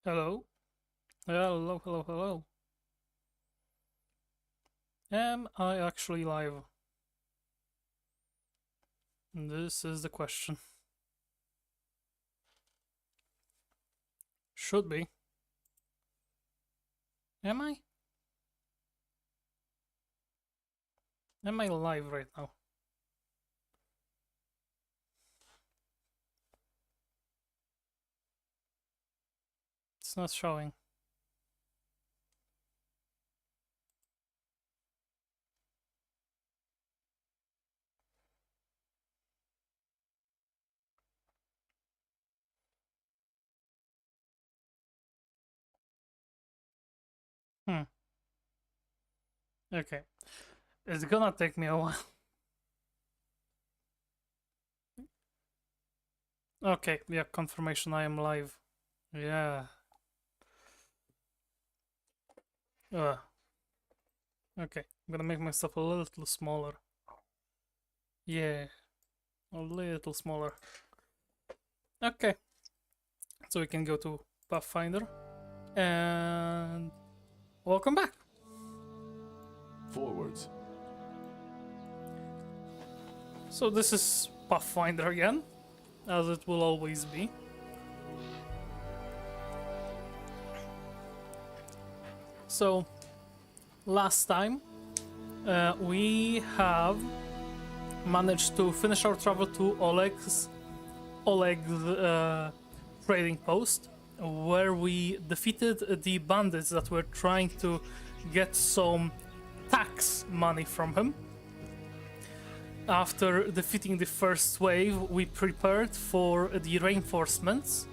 Hello? Hello, hello, hello. Am I actually live? This is the question. Should be. Am I? Am I live right now? It's not showing. Hmm. Okay. It's gonna take me a while. Okay, yeah, confirmation I am live. Yeah. Okay, I'm gonna make myself a little smaller. Yeah, a little smaller. Okay, so we can go to Pathfinder. And welcome back. Forwards. So this is Pathfinder again, as it will always be. So last time we have managed to finish our travel to Oleg's trading post, where we defeated the bandits that were trying to get some tax money from him. After defeating the first wave, we prepared for the reinforcements,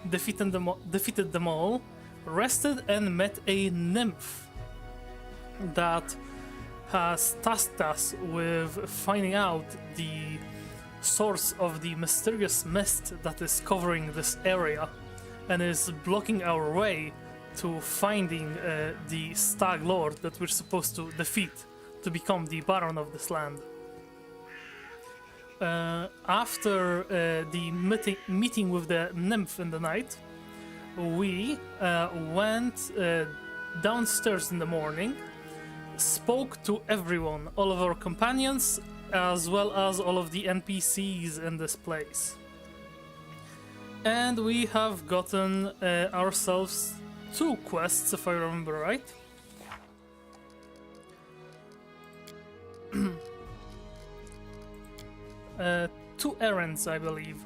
defeated them all, rested, and met a nymph that has tasked us with finding out the source of the mysterious mist that is covering this area and is blocking our way to finding the Stag Lord that we're supposed to defeat to become the Baron of this land. After the meeting with the nymph in the night, we went downstairs in the morning, spoke to everyone, all of our companions, as well as all of the NPCs in this place. And we have gotten ourselves 2 quests, if I remember right. Two errands, I believe.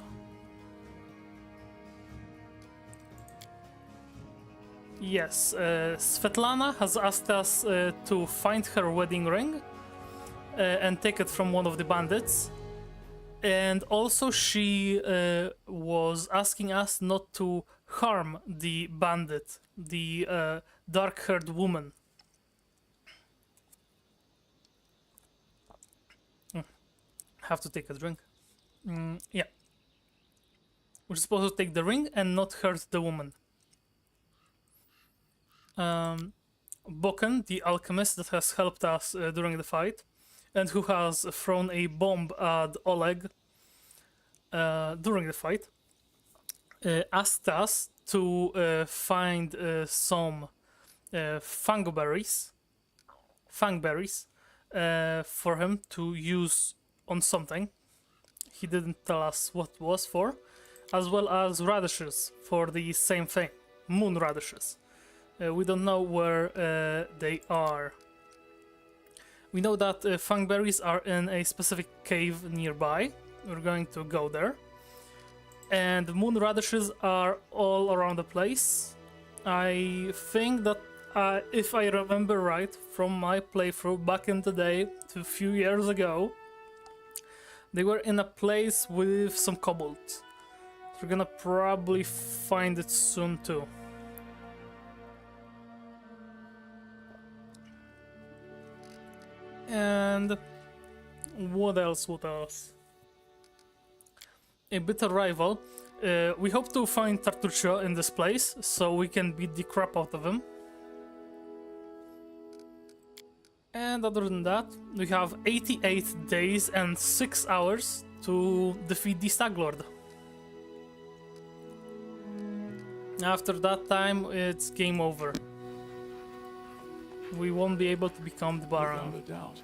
Yes, Svetlana has asked us to find her wedding ring and take it from one of the bandits. And also she was asking us not to harm the bandit, the dark-haired woman. Have to take a drink. Yeah. We're supposed to take the ring and not hurt the woman. Boken, the alchemist that has helped us during the fight, and who has thrown a bomb at Oleg during the fight, asked us to find some fangberries for him to use on something. He didn't tell us what was for, as well as radishes for the same thing, moon radishes. We don't know where they are. We know that fangberries are in a specific cave nearby. We're going to go there. And moon radishes are all around the place. I think that if I remember right from my playthrough back in the day, a few years ago, they were in a place with some kobolds. We're gonna probably find it soon too. And what else? A bitter rival. We hope to find Tartuccio in this place, so we can beat the crap out of him. And other than that, we have 88 days and 6 hours to defeat the Stag Lord. After that time, it's game over. We won't be able to become the Baron. Without a doubt.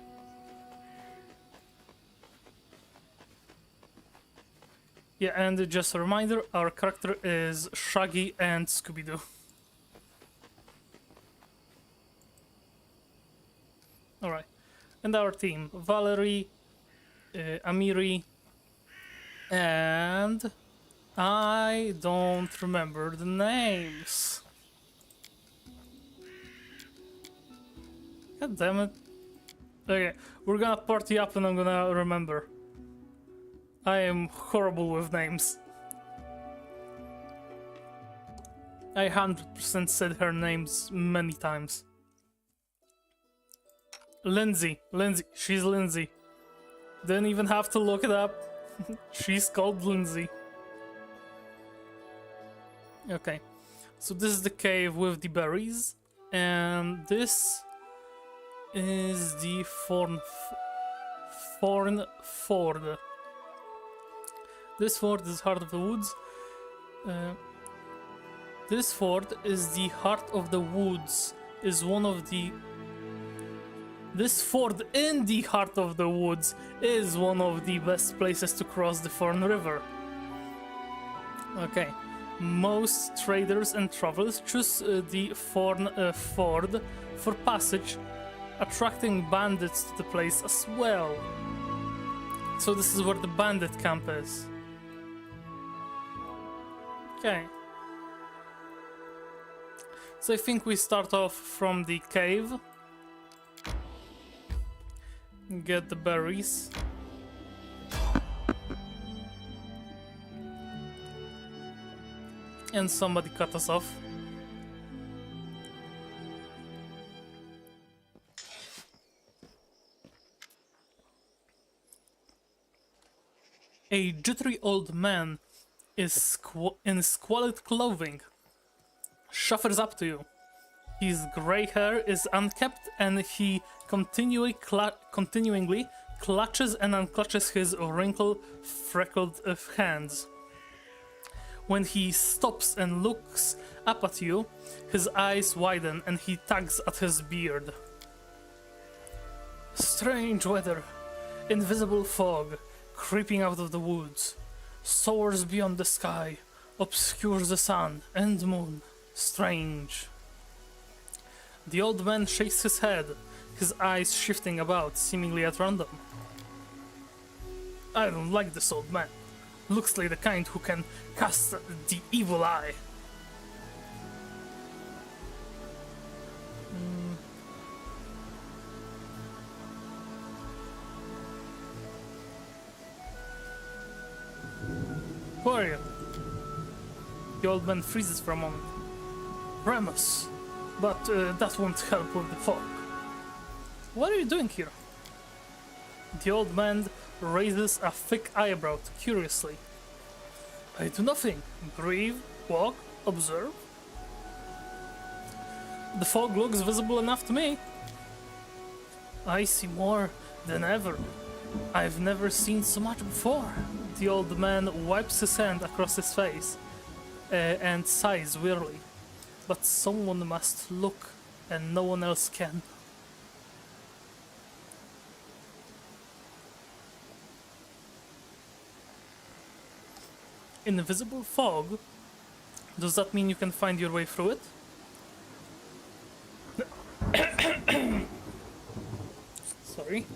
Yeah, and just a reminder, our character is Shaggy and Scooby-Doo. Alright. And our team, Valerie, Amiri, and I don't remember the names. God damn it. Okay, we're gonna party up and I'm gonna remember. I am horrible with names. I 100% said her names many times. Lindsay, she's Lindsay. Didn't even have to look it up. She's called Lindsay. Okay, so this is the cave with the berries, and this is the Thorn Ford. This ford is Heart of the Woods. This ford is the Heart of the Woods. Is one of the. This ford in the Heart of the Woods is one of the best places to cross the Thorn River. Okay, most traders and travelers choose the Thorn Ford for passage, attracting bandits to the place as well. So this is where the bandit camp is. Okay. So I think we start off from the cave. Get the berries. And somebody cut us off. A jittery old man is in squalid clothing shuffles up to you. His grey hair is unkempt and he continuingly clutches and unclutches his wrinkled, freckled hands. When he stops and looks up at you, his eyes widen and he tugs at his beard. Strange weather, invisible fog, creeping out of the woods, soars beyond the sky, obscures the sun and moon. Strange. The old man shakes his head, his eyes shifting about, seemingly at random. I don't like this old man. Looks like the kind who can cast the evil eye. Who are you? The old man freezes for a moment. Remus, but that won't help with the fog. What are you doing here? The old man raises a thick eyebrow curiously. I do nothing. Breathe, walk, observe. The fog looks visible enough to me. I see more than ever. I've never seen so much before. The old man wipes his hand across his face and sighs wearily. But someone must look, and no one else can. Invisible fog? Does that mean you can find your way through it? Sorry,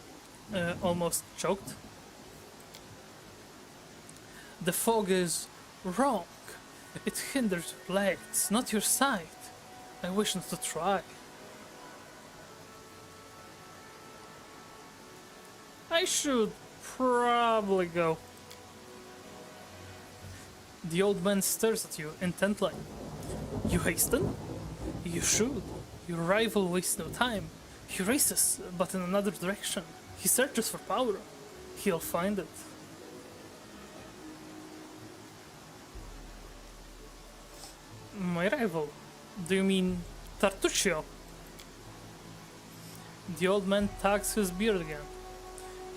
almost choked. The fog is wrong. It hinders your legs, not your sight. I wish not to try. I should probably go. The old man stares at you intently. You hasten? You should. Your rival wastes no time. He races, but in another direction. He searches for power. He'll find it. My rival? Do you mean Tartuccio? The old man tugs his beard again.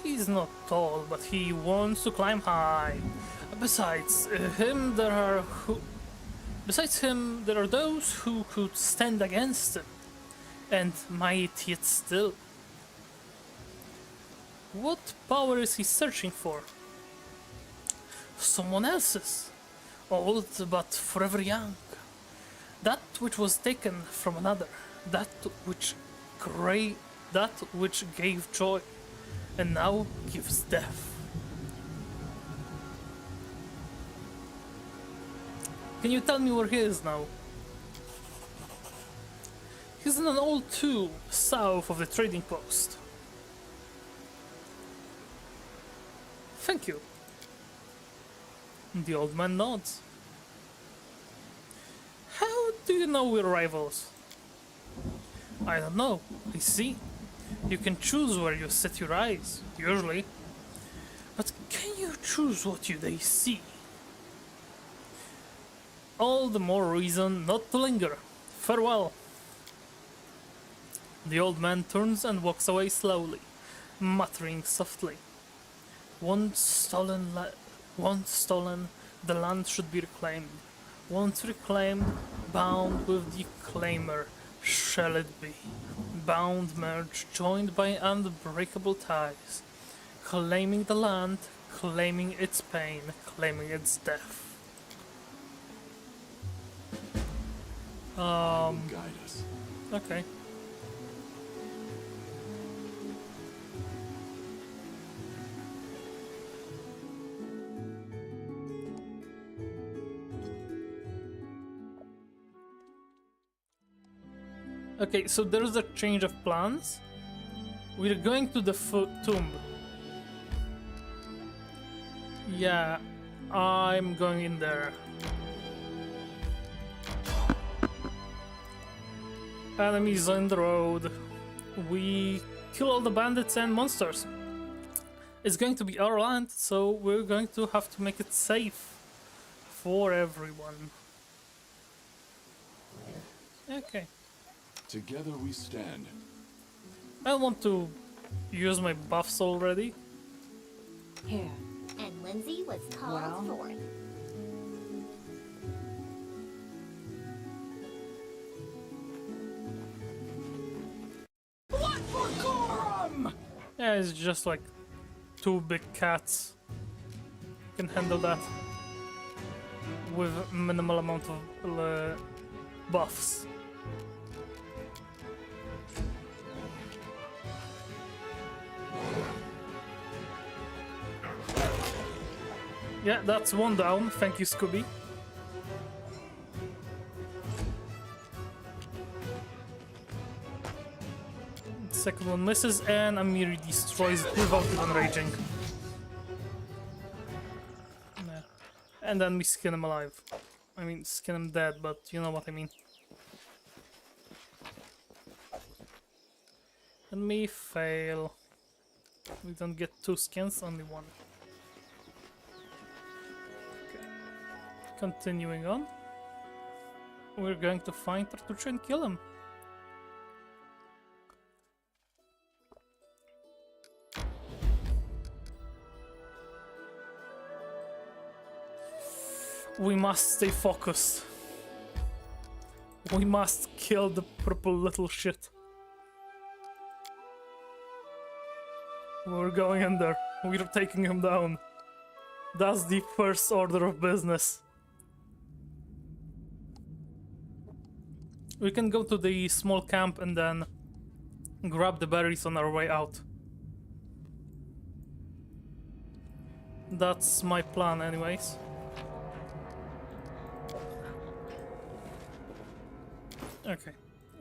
He's not tall, but he wants to climb high. Besides him, there are Besides him, there are those who could stand against him, and might yet still. What power is he searching for? Someone else's, old but forever young. That which was taken from another, that which gave joy, and now gives death. Can you tell me where he is now? He's in an old tomb south of the trading post. Thank you. The old man nods. How do you know we're rivals? I don't know. I see. You can choose where you set your eyes, usually. But can you choose what they see? All the more reason not to linger. Farewell. The old man turns and walks away slowly, muttering softly. Once stolen, the land should be reclaimed. Once reclaimed, bound with the claimer, shall it be. Bound, merged, joined by unbreakable ties. Claiming the land, claiming its pain, claiming its death. Guide us. Okay. Okay, so there's a change of plans. We're going to the tomb. Yeah, I'm going in there. Enemies on the road. We kill all the bandits and monsters. It's going to be our land, so we're going to have to make it safe for everyone. Okay. Together we stand. I want to use my buffs already. Here. And Lindsay was called Well. forth. Blood for Gorum! Yeah, it's just like two big cats. Can handle that with minimal amount of buffs. Yeah, that's one down. Thank you, Scooby. Second one misses, and Amiri destroys it without even raging. Nah. And then we skin him alive. I mean, skin him dead, but you know what I mean. And me fail. We don't get two skins, only one. Continuing on, we're going to find Tartuccio and kill him. We must stay focused. We must kill the purple little shit. We're going in there. We're taking him down. That's the first order of business. We can go to the small camp and then grab the berries on our way out. That's my plan anyways. Okay,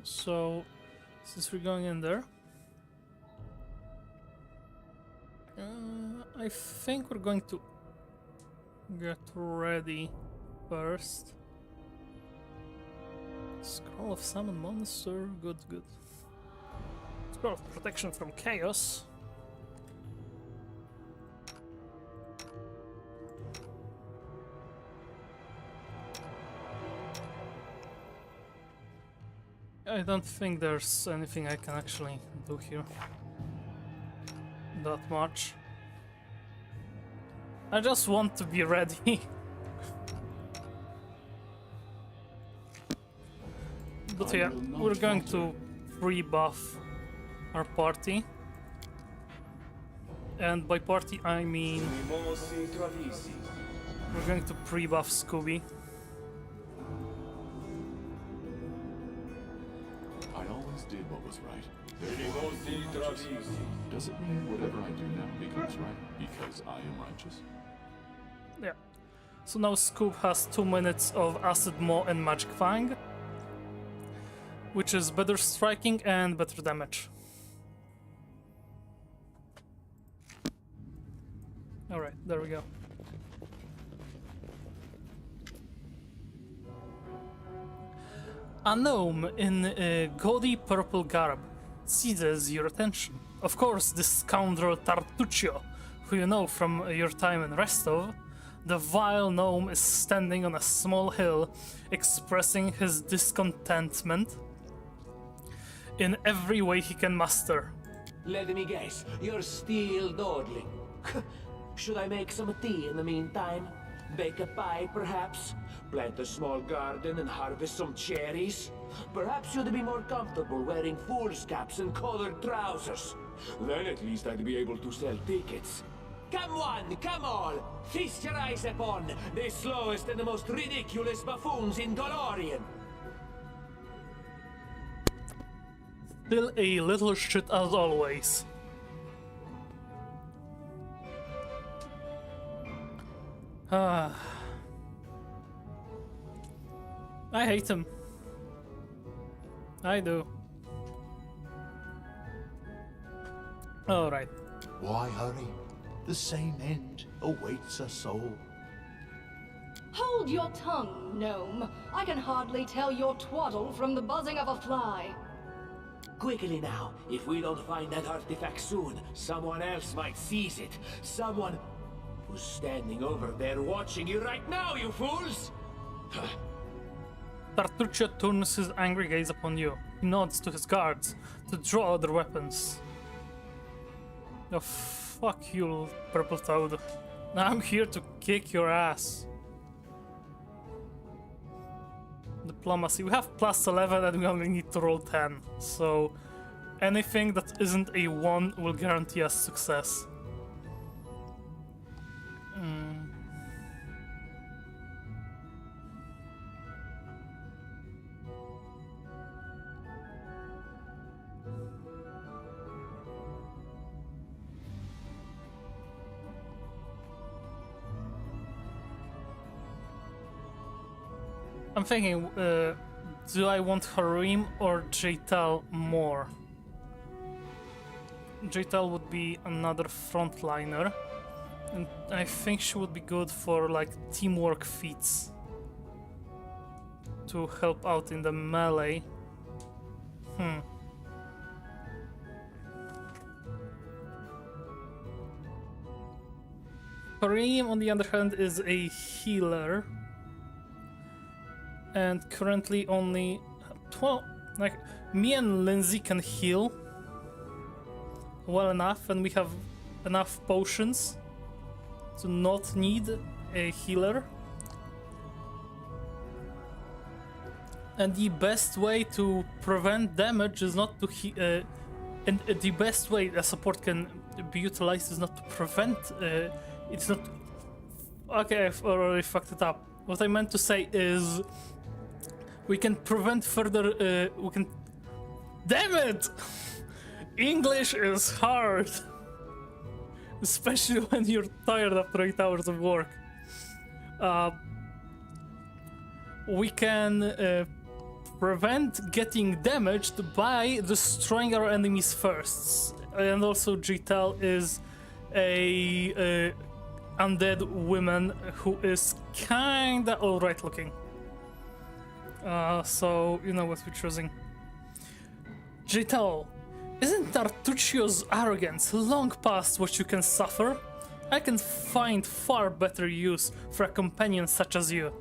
so since we're going in there, I think we're going to get ready first. Scroll of Summon Monster, good, good. Scroll of Protection from Chaos. I don't think there's anything I can actually do here. That much. I just want to be ready. But yeah, we're going to pre-buff our party. And by party I mean we're going to pre-buff Scooby. I always did what was right. Therefore, I became righteous. Does it mean whatever I do now becomes right because I am righteous? Yeah. So now Scoob has 2 minutes of Acid Maw and Magic Fang, which is better striking and better damage. Alright, there we go. A gnome in a gaudy purple garb seizes your attention. Of course, this scoundrel Tartuccio, who you know from your time in Restov. The vile gnome is standing on a small hill, expressing his discontentment in every way he can muster. Let me guess, you're still dawdling. Should I make some tea in the meantime? Bake a pie, perhaps? Plant a small garden and harvest some cherries? Perhaps you'd be more comfortable wearing fool's caps and colored trousers. Then at least I'd be able to sell tickets. Come one, come all! Feast your eyes upon the slowest and the most ridiculous buffoons in Dolorian! Still a little shit as always. I hate him. I do. Alright. Why hurry? The same end awaits us all. Hold your tongue, gnome. I can hardly tell your twaddle from the buzzing of a fly. Quickly now, if we don't find that artifact soon, someone else might seize it. Someone who's standing over there watching you right now, you fools! Tartuccio turns his angry gaze upon you. He nods to his guards to draw other weapons. Oh, fuck you, Purple Toad. I'm here to kick your ass. Diplomacy. We have plus 11 and we only need to roll 10. So anything that isn't a 1 will guarantee us success. I'm thinking, do I want Harim or Jaital more? Jaital would be another frontliner, and I think she would be good for like teamwork feats to help out in the melee. Harim, on the other hand, is a healer. And currently only 12, like, me and Lindsay can heal well enough, and we have enough potions to not need a healer. And the best way to prevent damage is not to and the best way a support can be utilized is not to prevent, it's not... Okay, I've already fucked it up. What I meant to say is we can prevent further, we can... Damn it! English is hard! Especially when you're tired after 8 hours of work. We can prevent getting damaged by destroying our enemies first. And also Jital is a undead woman who is kinda alright looking. So you know what we're choosing. Jital, isn't Tartuccio's arrogance long past what you can suffer? I can find far better use for a companion such as you.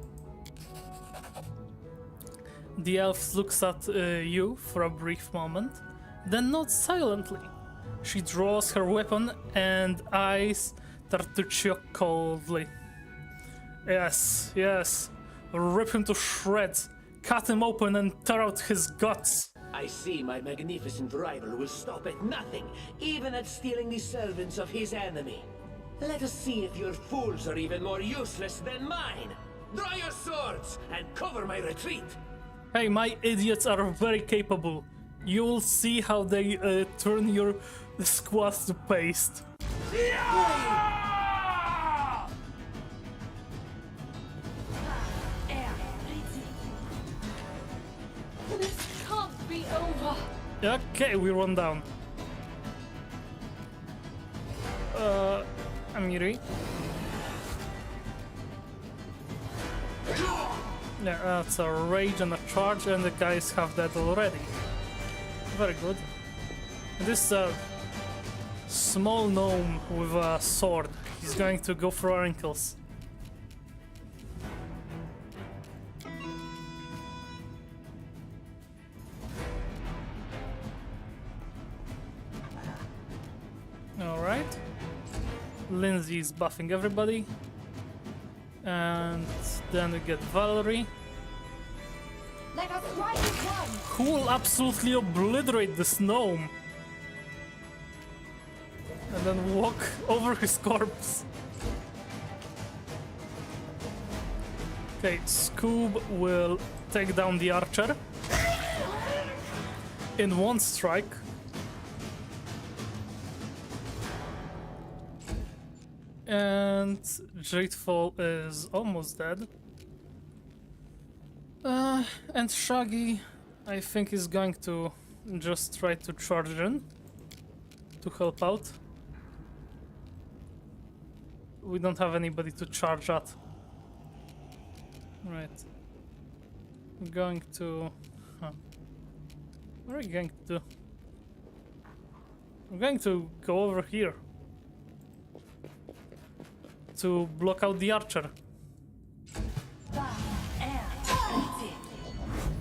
The elf looks at you for a brief moment, then nods silently. She draws her weapon and eyes Tartuccio coldly. Yes, yes, rip him to shreds. cut him open and tear out his guts. I see my magnificent rival will stop at nothing, even at stealing the servants of his enemy. Let us see if your fools are even more useless than mine. Draw your swords and cover my retreat. Hey, my idiots are very capable. You'll see how they turn your squad to paste. This can't be over. Okay, we run down. Amiri. Yeah, that's a rage and a charge, and the guys have that already. Very good. This small gnome with a sword. He's going to go for our ankles. Alright. Lindsay is buffing everybody. And then we get Valerie, Let us ride as one. who will absolutely obliterate this gnome. And then walk over his corpse. Okay, Scoob will take down the archer in one strike. And Jadefall is almost dead. And Shaggy, I think, is going to just try to charge in to help out. We don't have anybody to charge at. Right. I'm going to... What are we going to do? I'm going to go over here to block out the archer.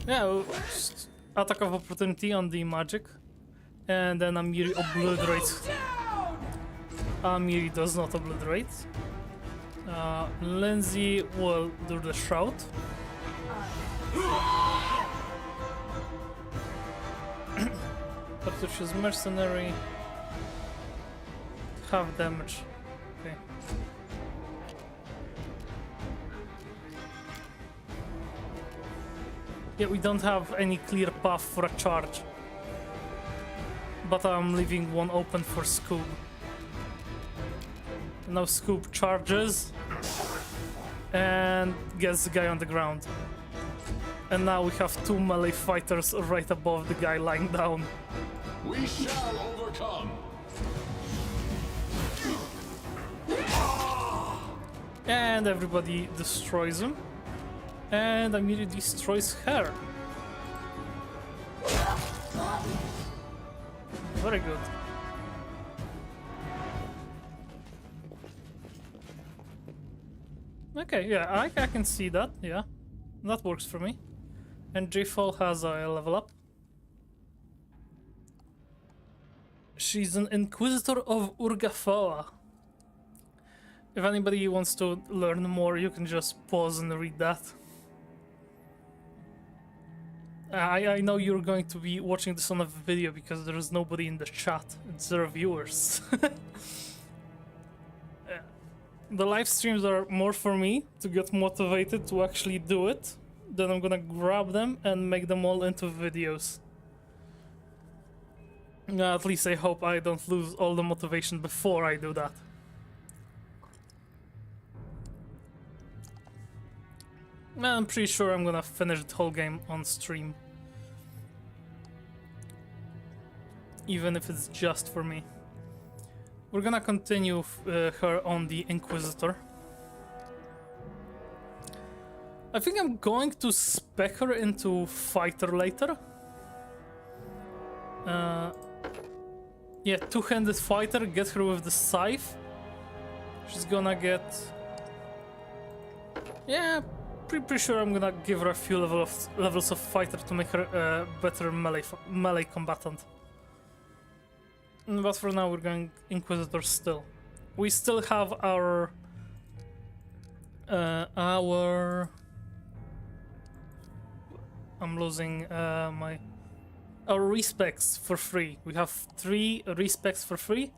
Yeah, just attack of opportunity on the magic, and then Amiri obliterates. Amiri does not obliterate. Lindsay will do the shroud. Cartouche's mercenary. Half damage. Okay. Yeah, we don't have any clear path for a charge. But I'm leaving one open for Scoob. Now Scoob charges and gets the guy on the ground. And now we have two melee fighters right above the guy lying down. We shall overcome. And everybody destroys him. And immediately destroys her. Very good. Okay, yeah, I can see that, yeah. That works for me. And J-Fall has a level up. She's an Inquisitor of Urgafoa. If anybody wants to learn more, you can just pause and read that. I know you're going to be watching this on a video because there is nobody in the chat. It's their viewers. The live streams are more for me to get motivated to actually do it. Then I'm gonna grab them and make them all into videos. At least I hope I don't lose all the motivation before I do that. I'm pretty sure I'm gonna finish the whole game on stream. Even if it's just for me. We're gonna continue her on the Inquisitor. I think I'm going to spec her into Fighter later. Yeah, two-handed Fighter, get her with the Scythe. She's gonna get... Yeah, pretty sure I'm gonna give her a few levels of Fighter to make her a better melee combatant. But for now we're going Inquisitor still. We still have our I'm losing my our respects for free. We have 3 respects for free,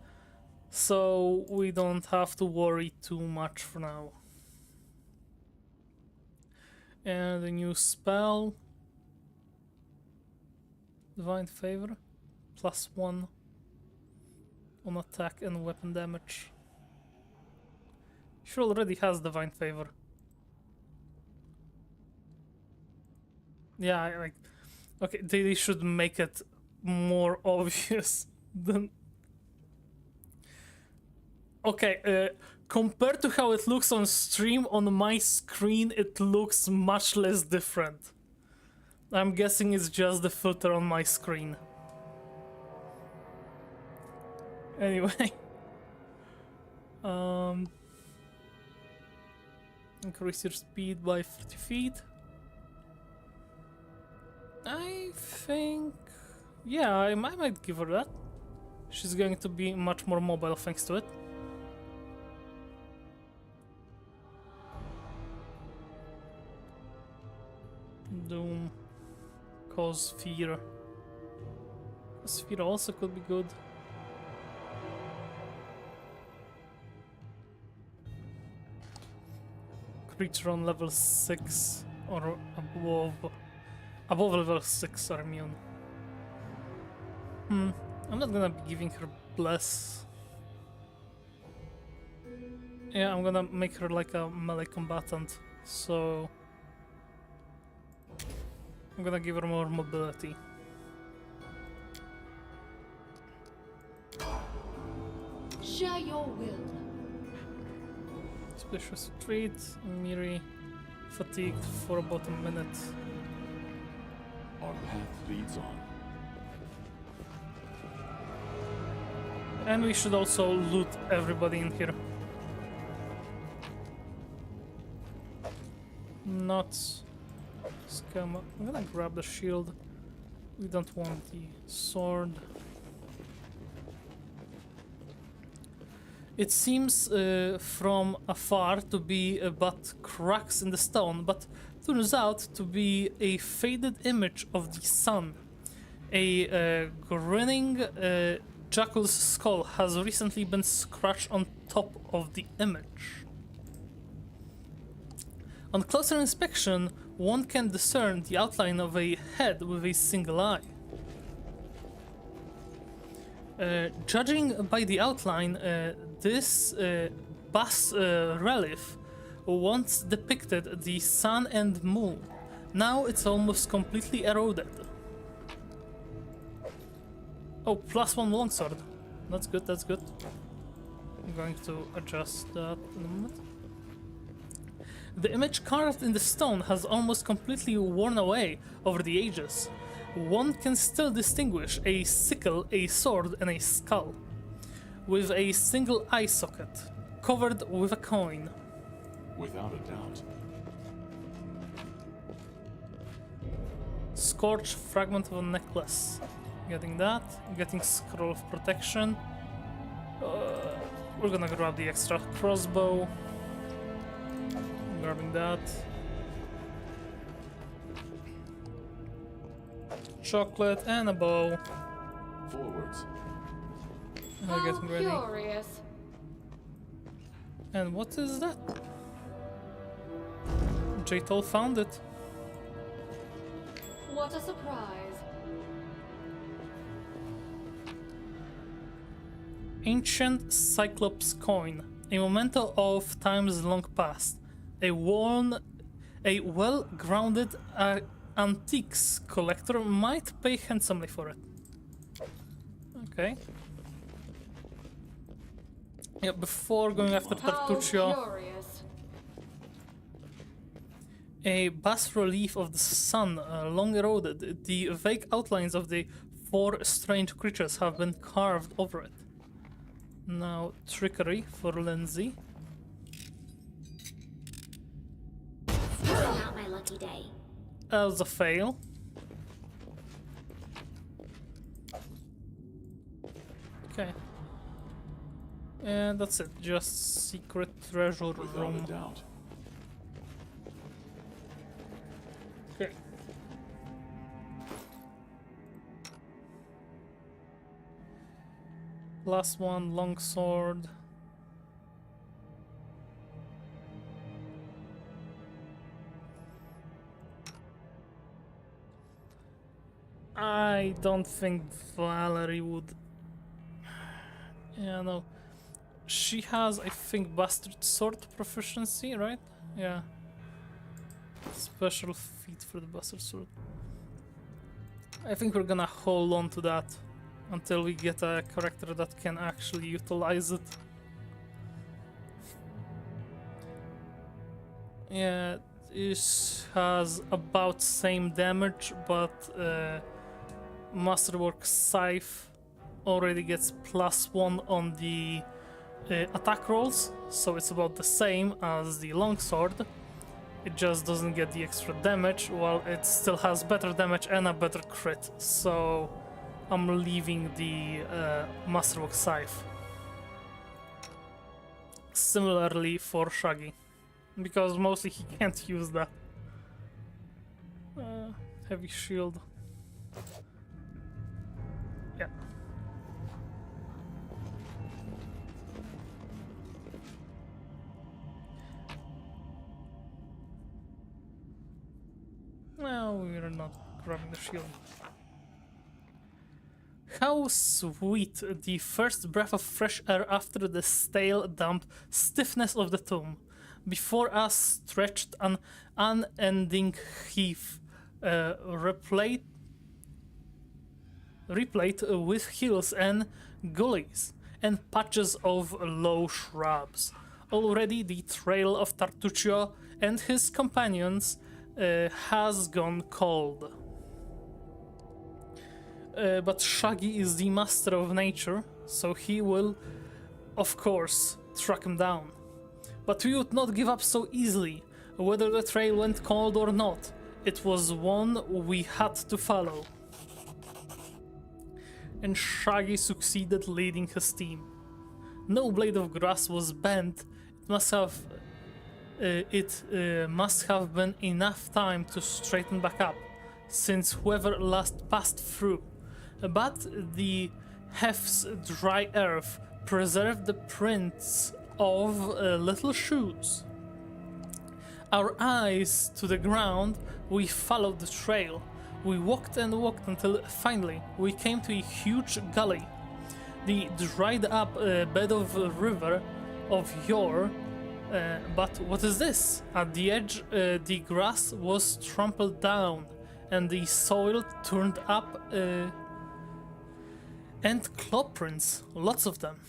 so we don't have to worry too much for now. And a new spell, Divine Favor, +1 on attack and weapon damage. She already has Divine Favor. Yeah, like, okay, they should make it more obvious than. Okay, compared to how it looks on stream, on my screen, it looks much less different. I'm guessing it's just the filter on my screen. Anyway. Increase your speed by 30 feet. I think... yeah, I might give her that. She's going to be much more mobile thanks to it. Doom. Cause fear. Cause fear also could be good. Creature on level 6 or above. Above level 6 are immune. I'm not gonna be giving her bless. Yeah, I'm gonna make her like a melee combatant, so I'm gonna give her more mobility. Share your will. Suspicious retreat, Miri fatigued for about a minute. Our path leads on. And we should also loot everybody in here. Not scam. I'm gonna grab the shield. We don't want the sword. It seems from afar to be but cracks in the stone, but turns out to be a faded image of the sun. A grinning jackal's skull has recently been scratched on top of the image. On closer inspection, one can discern the outline of a head with a single eye. Judging by the outline, this bas relief once depicted the sun and moon. Now it's almost completely eroded. Oh, +1 longsword. That's good, that's good. I'm going to adjust that in a moment. The image carved in the stone has almost completely worn away over the ages. One can still distinguish a sickle, a sword, and a skull, with a single eye socket, covered with a coin. Without a doubt. Scorched fragment of a necklace. Getting that. Getting scroll of protection. We're gonna grab the extra crossbow. Grabbing that. Chocolate and a bow. Forwards. We're getting ready. Curious. And what is that? J-Tol found it. What a surprise. Ancient Cyclops coin. A memento of times long past. A well-grounded antiques collector might pay handsomely for it. Okay. Yeah, before going after Tartuccio, Curious. a bas-relief of the sun, long eroded. The vague outlines of the 4 strange creatures have been carved over it. Now, trickery for Lindsay. Not my lucky day. That was a fail. Okay. And that's it. Just secret treasure Without room. a doubt. Okay. +1 longsword. I don't think Valerie would. Yeah, no. She has, I think, Bastard Sword proficiency, right? Yeah. Special feat for the Bastard Sword. I think we're gonna hold on to that until we get a character that can actually utilize it. Yeah, it has about same damage, but Masterwork Scythe already gets +1 on the attack rolls, so it's about the same as the longsword. It just doesn't get the extra damage, while it still has better damage and a better crit, so I'm leaving the Masterwork Scythe. Similarly for Shaggy, because mostly he can't use that. Heavy shield. Yeah. No, we're not grabbing the shield. How sweet the first breath of fresh air after the stale, damp stiffness of the tomb. Before us stretched an unending heath, replayed with hills and gullies, and patches of low shrubs. Already the trail of Tartuccio and his companions has gone cold. But Shaggy is the master of nature, so he will, of course, track him down. But we would not give up so easily, whether the trail went cold or not. It was one we had to follow. And Shaggy succeeded leading his team. No blade of grass was bent. It must have been enough time to straighten back up, since whoever last passed through. But the heath's dry earth preserved the prints of little shoes. Our eyes to the ground, we followed the trail. We walked and walked until finally we came to a huge gully. The dried up bed of a river of yore. But what is this? At the edge, the grass was trampled down and the soil turned up, and claw prints, lots of them.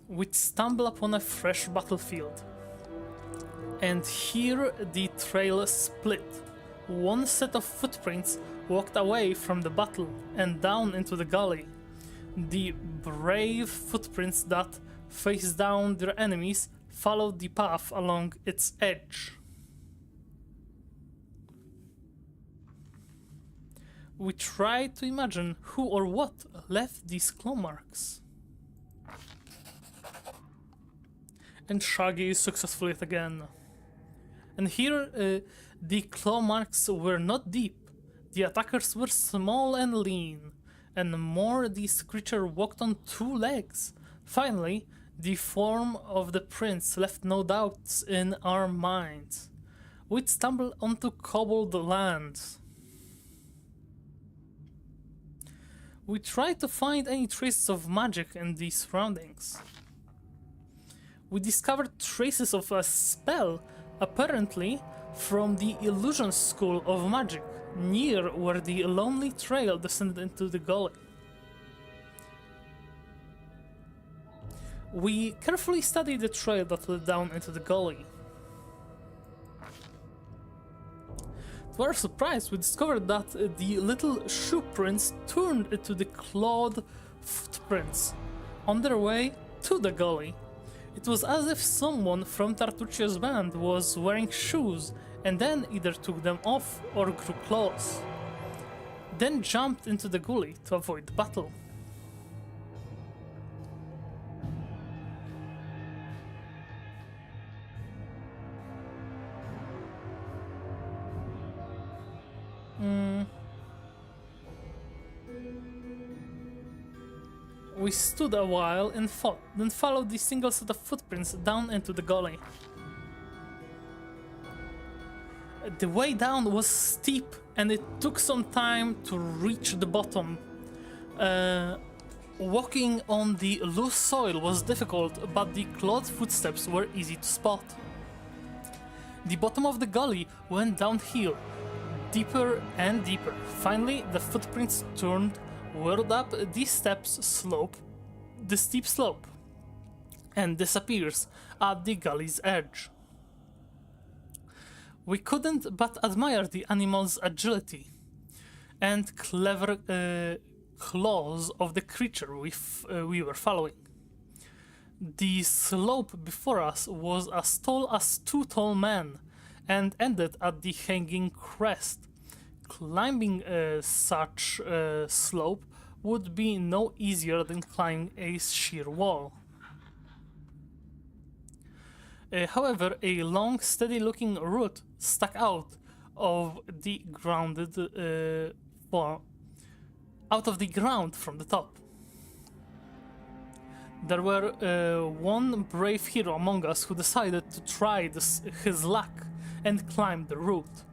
We'd stumble upon a fresh battlefield. And here the trail split. One set of footprints walked away from the battle and down into the gully. The brave footprints that faced down their enemies followed the path along its edge. We tried to imagine who or what left these claw marks. And Shaggy is successful yet again. And here, the claw marks were not deep. The attackers were small and lean, and more this creature walked on two legs. Finally, the form of the prince left no doubts in our minds. We'd stumbled onto cobbled land. We tried to find any traces of magic in these surroundings. We discovered traces of a spell, apparently from the illusion school of magic, near where the lonely trail descended into the gully. We carefully studied the trail that led down into the gully. To our surprise, we discovered that the little shoe prints turned into the clawed footprints on their way to the gully. It was as if someone from Tartuccio's band was wearing shoes and then either took them off or grew claws, then jumped into the gully to avoid the battle. We stood a while and fought, then followed the single set of footprints down into the gully. The way down was steep and it took some time to reach the bottom. Walking on the loose soil was difficult, but the clawed footsteps were easy to spot. The bottom of the gully went downhill, deeper and deeper. Finally, the footprints turned, whirled up the steep slope, and disappears at the gully's edge. We couldn't but admire the animal's agility and clever claws of the creature we were following. The slope before us was as tall as two tall men and ended at the hanging crest. Climbing such slope would be no easier than climbing a sheer wall. However, a long, steady-looking root stuck out of the ground from the top. There were one brave hero among us who decided to try his luck and climb the root.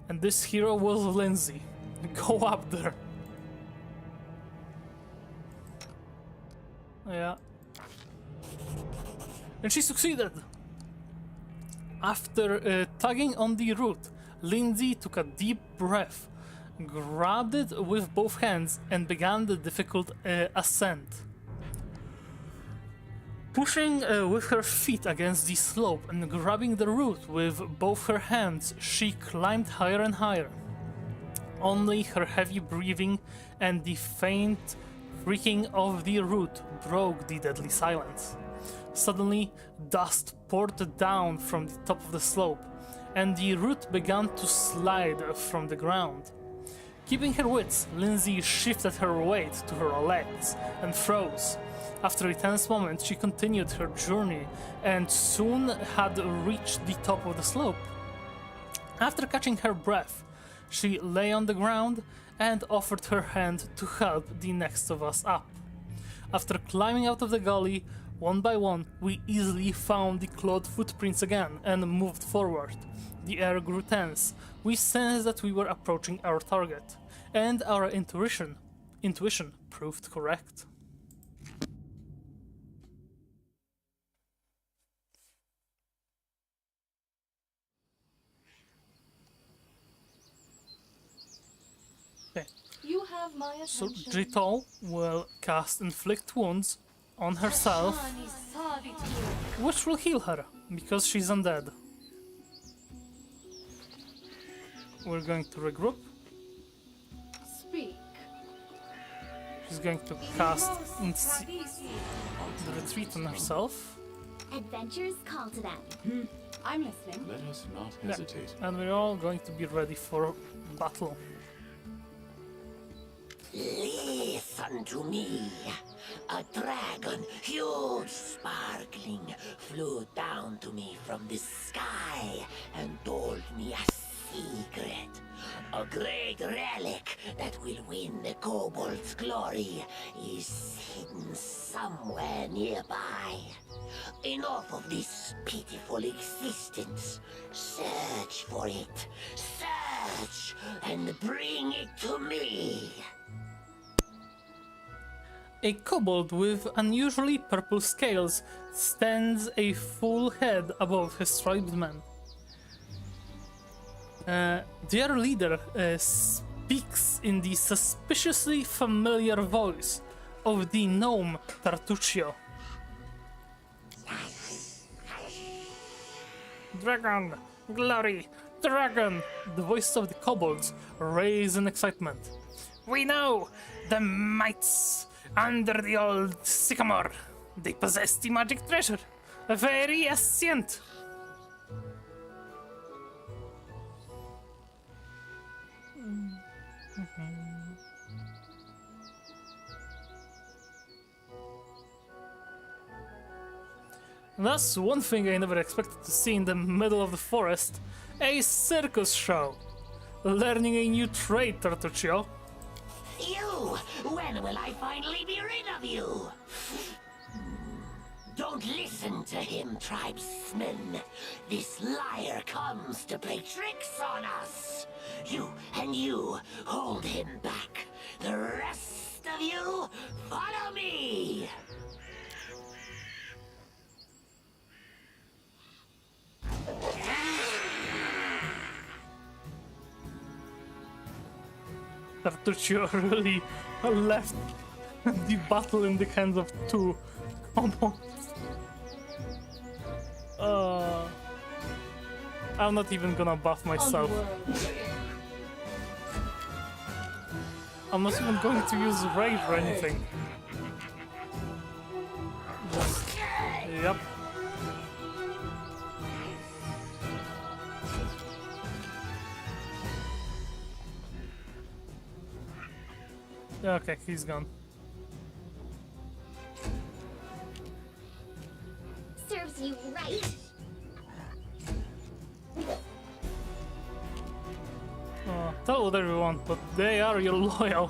And this hero was Lindsay. Go up there. Yeah. And she succeeded. After tugging on the root, Lindsay took a deep breath, grabbed it with both hands, and began the difficult ascent. Pushing with her feet against the slope and grabbing the root with both her hands, she climbed higher and higher. Only her heavy breathing and the faint creaking of the root broke the deadly silence. Suddenly, dust poured down from the top of the slope, and the root began to slide from the ground. Keeping her wits, Lindsay shifted her weight to her legs and froze. After a tense moment, she continued her journey and soon had reached the top of the slope. After catching her breath, she lay on the ground and offered her hand to help the next of us up. After climbing out of the gully, one by one, we easily found the clawed footprints again and moved forward. The air grew tense. We sensed that we were approaching our target, and our intuition proved correct. Okay. You have my So attention. Jitol will cast Inflict Wounds on herself, which will heal her, because she's undead. We're going to regroup. Speak. She's going to cast the retreat on herself. Adventures call to them. I'm listening. Let us not Yeah. hesitate. And we're all going to be ready for battle. Listen to me. A dragon, huge, sparkling, flew down to me from the sky and told me a secret. A great relic that will win the kobold's glory is hidden somewhere nearby. Enough of this pitiful existence. Search for it. Search and bring it to me. A kobold with unusually purple scales stands a full head above his tribesmen. Their leader speaks in the suspiciously familiar voice of the gnome Tartuccio. Dragon! Glory! Dragon! The voices of the kobolds raise in excitement. We know! The mites under the old sycamore. They possess the magic treasure. Very ancient. That's one thing I never expected to see in the middle of the forest. A circus show. Learning a new trade, Tartuccio. You! When will I finally be rid of you? Don't listen to him, tribesmen. This liar comes to play tricks on us. You and you, hold him back. The rest of you, follow me! Tartuccio really left the battle in the hands of two commons. I'm not even gonna buff myself. Unworldly. I'm not even going to use rage or anything. Just, yep. Okay, he's gone. Serves you right. Tell whatever you want, but they are your loyal.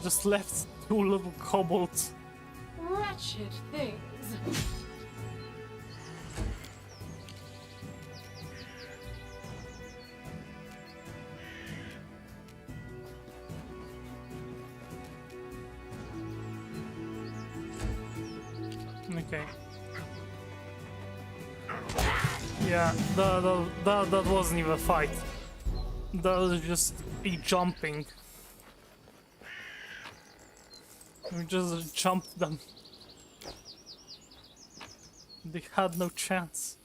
Just left two little kobolds. Wretched things. Okay. Yeah, that wasn't even a fight. That was just a jumping. We just jumped them. They had no chance.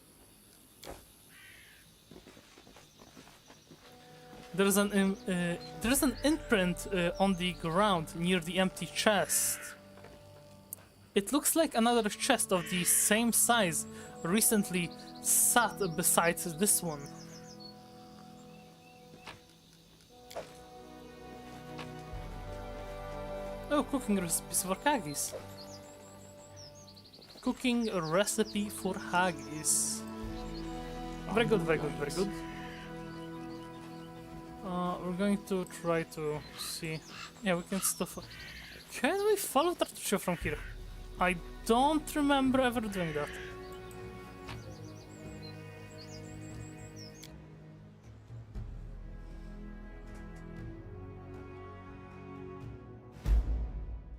There's an imprint on the ground near the empty chest. It looks like another chest of the same size recently sat beside this one. Oh, cooking recipes for haggis. Cooking a recipe for haggis. Very good, very good, very good. We're going to try to see. Yeah, we can stuff. Can we follow Tartuccio from here? I don't remember ever doing that.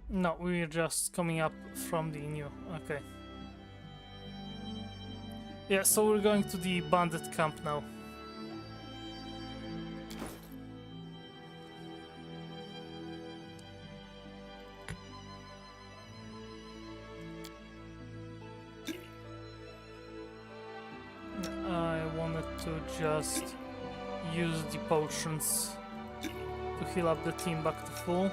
No, we're just coming up from the new. Okay. Yeah, so we're going to the bandit camp now. I wanted to just use the potions to heal up the team back to full.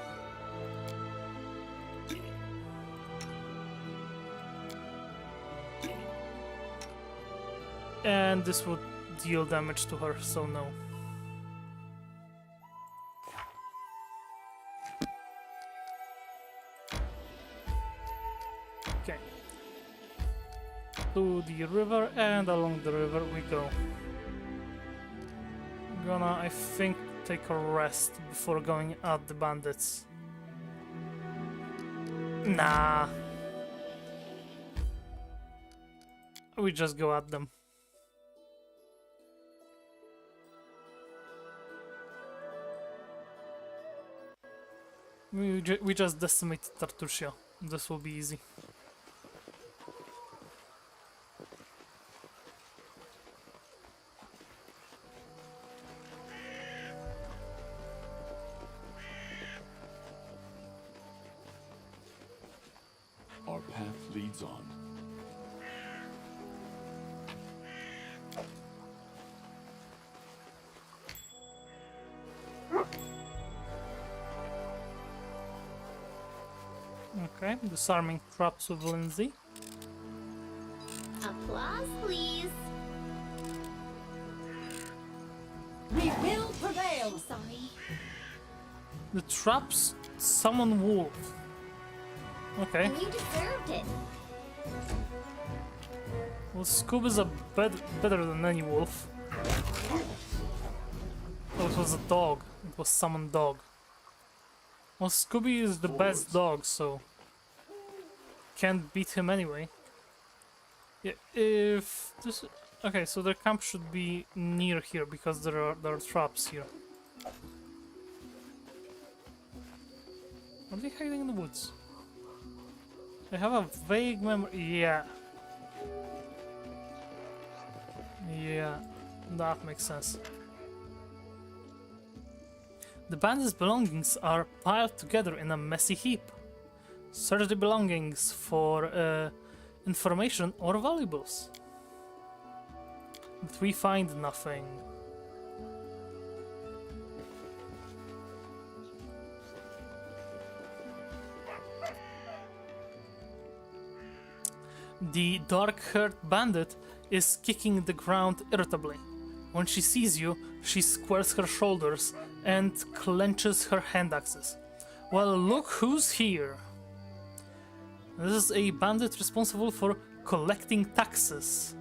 And this would deal damage to her, so no. Okay. To the river, and along the river we go. Gonna, I think, take a rest before going at the bandits. Nah. We just go at them. We just decimated Tartuccio. This will be easy. Our path leads on. Okay, disarming traps with Lindsay. Applause, please. We will prevail. Sorry. The traps summon wolf. Okay, And you deserved it. Well, Scoob is better than any wolf. Oh, it was a dog. It was summoned dog. Well, Scooby is the best dog, so can't beat him anyway. Yeah, if this... Okay, so their camp should be near here because there are traps here. Are they hiding in the woods? I have a vague memory. Yeah. Yeah, that makes sense. The bandits' belongings are piled together in a messy heap. Search the belongings for information or valuables. But we find nothing. The dark-haired bandit is kicking the ground irritably. When she sees you, she squares her shoulders and clenches her hand axes. Well, look who's here! This is a bandit responsible for collecting taxes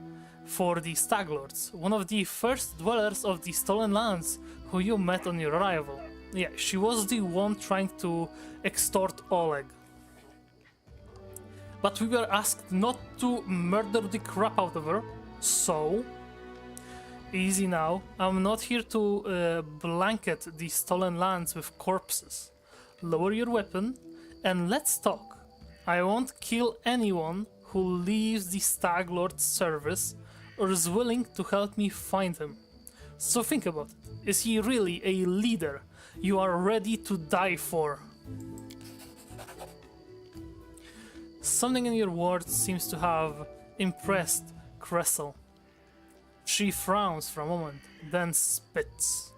for the Staglords, one of the first dwellers of the Stolen Lands who you met on your arrival. Yeah, she was the one trying to extort Oleg. But we were asked not to murder the crap out of her, so... Easy now, I'm not here to blanket the Stolen Lands with corpses. Lower your weapon and let's talk. I won't kill anyone who leaves the Staglord's service or is willing to help me find him. So think about it. Is he really a leader you are ready to die for? Something in your words seems to have impressed Cressel. She frowns for a moment, then spits.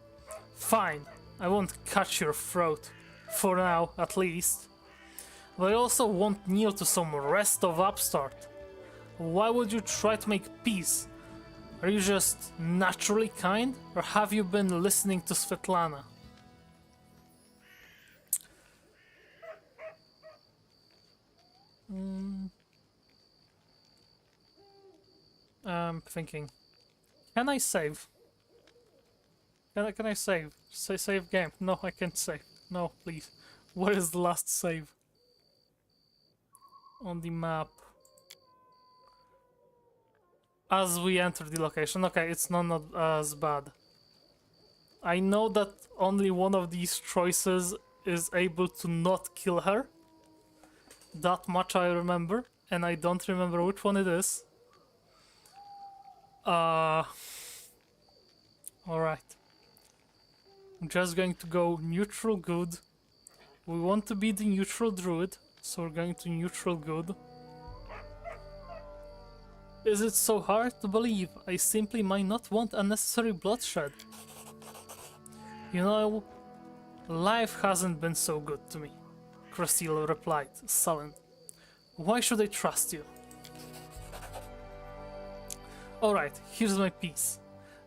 Fine, I won't cut your throat. For now, at least. But I also won't kneel to some rest of upstart. Why would you try to make peace? Are you just naturally kind, or have you been listening to Svetlana? I'm thinking. Can I save? Can I save? Save game. No, I can't save. No, please. Where is the last save? On the map. As we enter the location. Okay, it's not as bad. I know that only one of these choices is able to not kill her. That much I remember. And I don't remember which one it is. Alright. I'm just going to go neutral good. We want to be the neutral druid, so we're going to neutral good. Is it so hard to believe? I simply might not want unnecessary bloodshed. You know, life hasn't been so good to me, Cressel replied, sullen. Why should I trust you? Alright, here's my piece.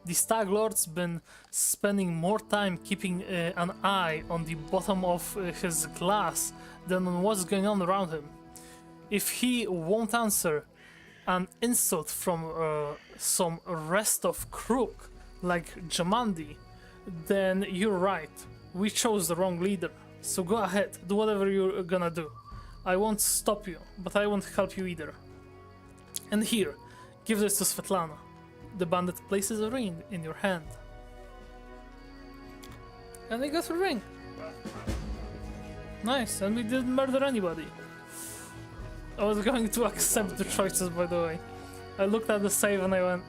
The Staglord's been spending more time keeping an eye on the bottom of his glass than on what's going on around him. If he won't answer an insult from some rest of crook like Jamandi, then you're right. We chose the wrong leader. So go ahead, do whatever you're gonna do. I won't stop you, but I won't help you either. And here, give this to Svetlana. The bandit places a ring in your hand. And I got a ring. Nice, and we didn't murder anybody. I was going to accept the choices, by the way. I looked at the save and I went...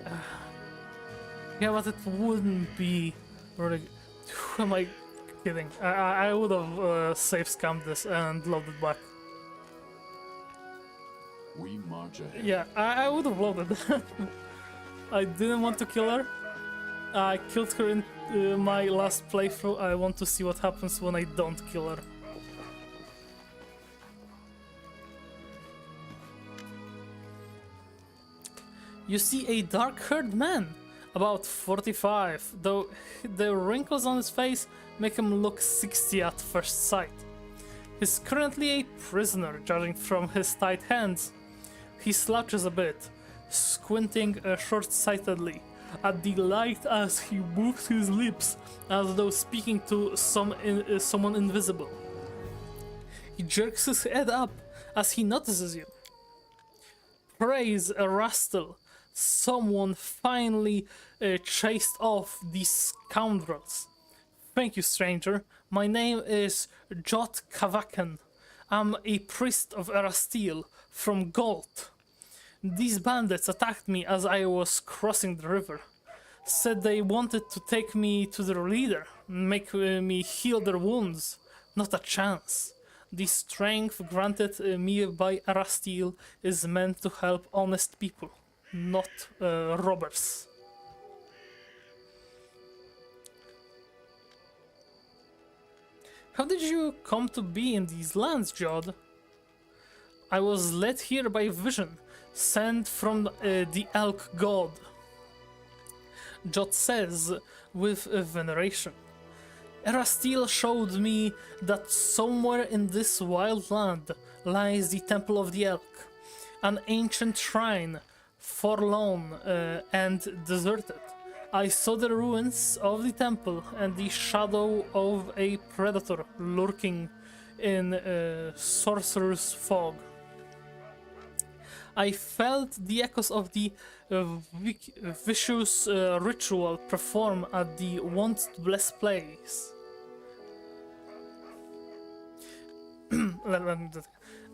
yeah, but it wouldn't be really... Who am I kidding? I would have save scammed this and loaded back. We march ahead. Yeah, I would have loaded. I didn't want to kill her. I killed her in my last playthrough. I want to see what happens when I don't kill her. You see a dark-haired man, about 45, though the wrinkles on his face make him look 60 at first sight. He's currently a prisoner, judging from his tight hands. He slouches a bit, squinting short-sightedly at the light as he moves his lips as though speaking to someone invisible. He jerks his head up as he notices you. Praise Erastil. Someone finally chased off these scoundrels. Thank you, stranger. My name is Jot Kavaken. I'm a priest of Erastil from Gold. These bandits attacked me as I was crossing the river. Said they wanted to take me to their leader, make me heal their wounds. Not a chance. The strength granted me by Erastil is meant to help honest people, not robbers. How did you come to be in these lands, Jod? I was led here by vision, sent from the elk god. Jod says with veneration. Erastil showed me that somewhere in this wild land lies the Temple of the Elk, an ancient shrine, forlorn and deserted. I saw the ruins of the temple and the shadow of a predator lurking in sorcerer's fog. I felt the echoes of the vicious ritual performed at the once blessed place.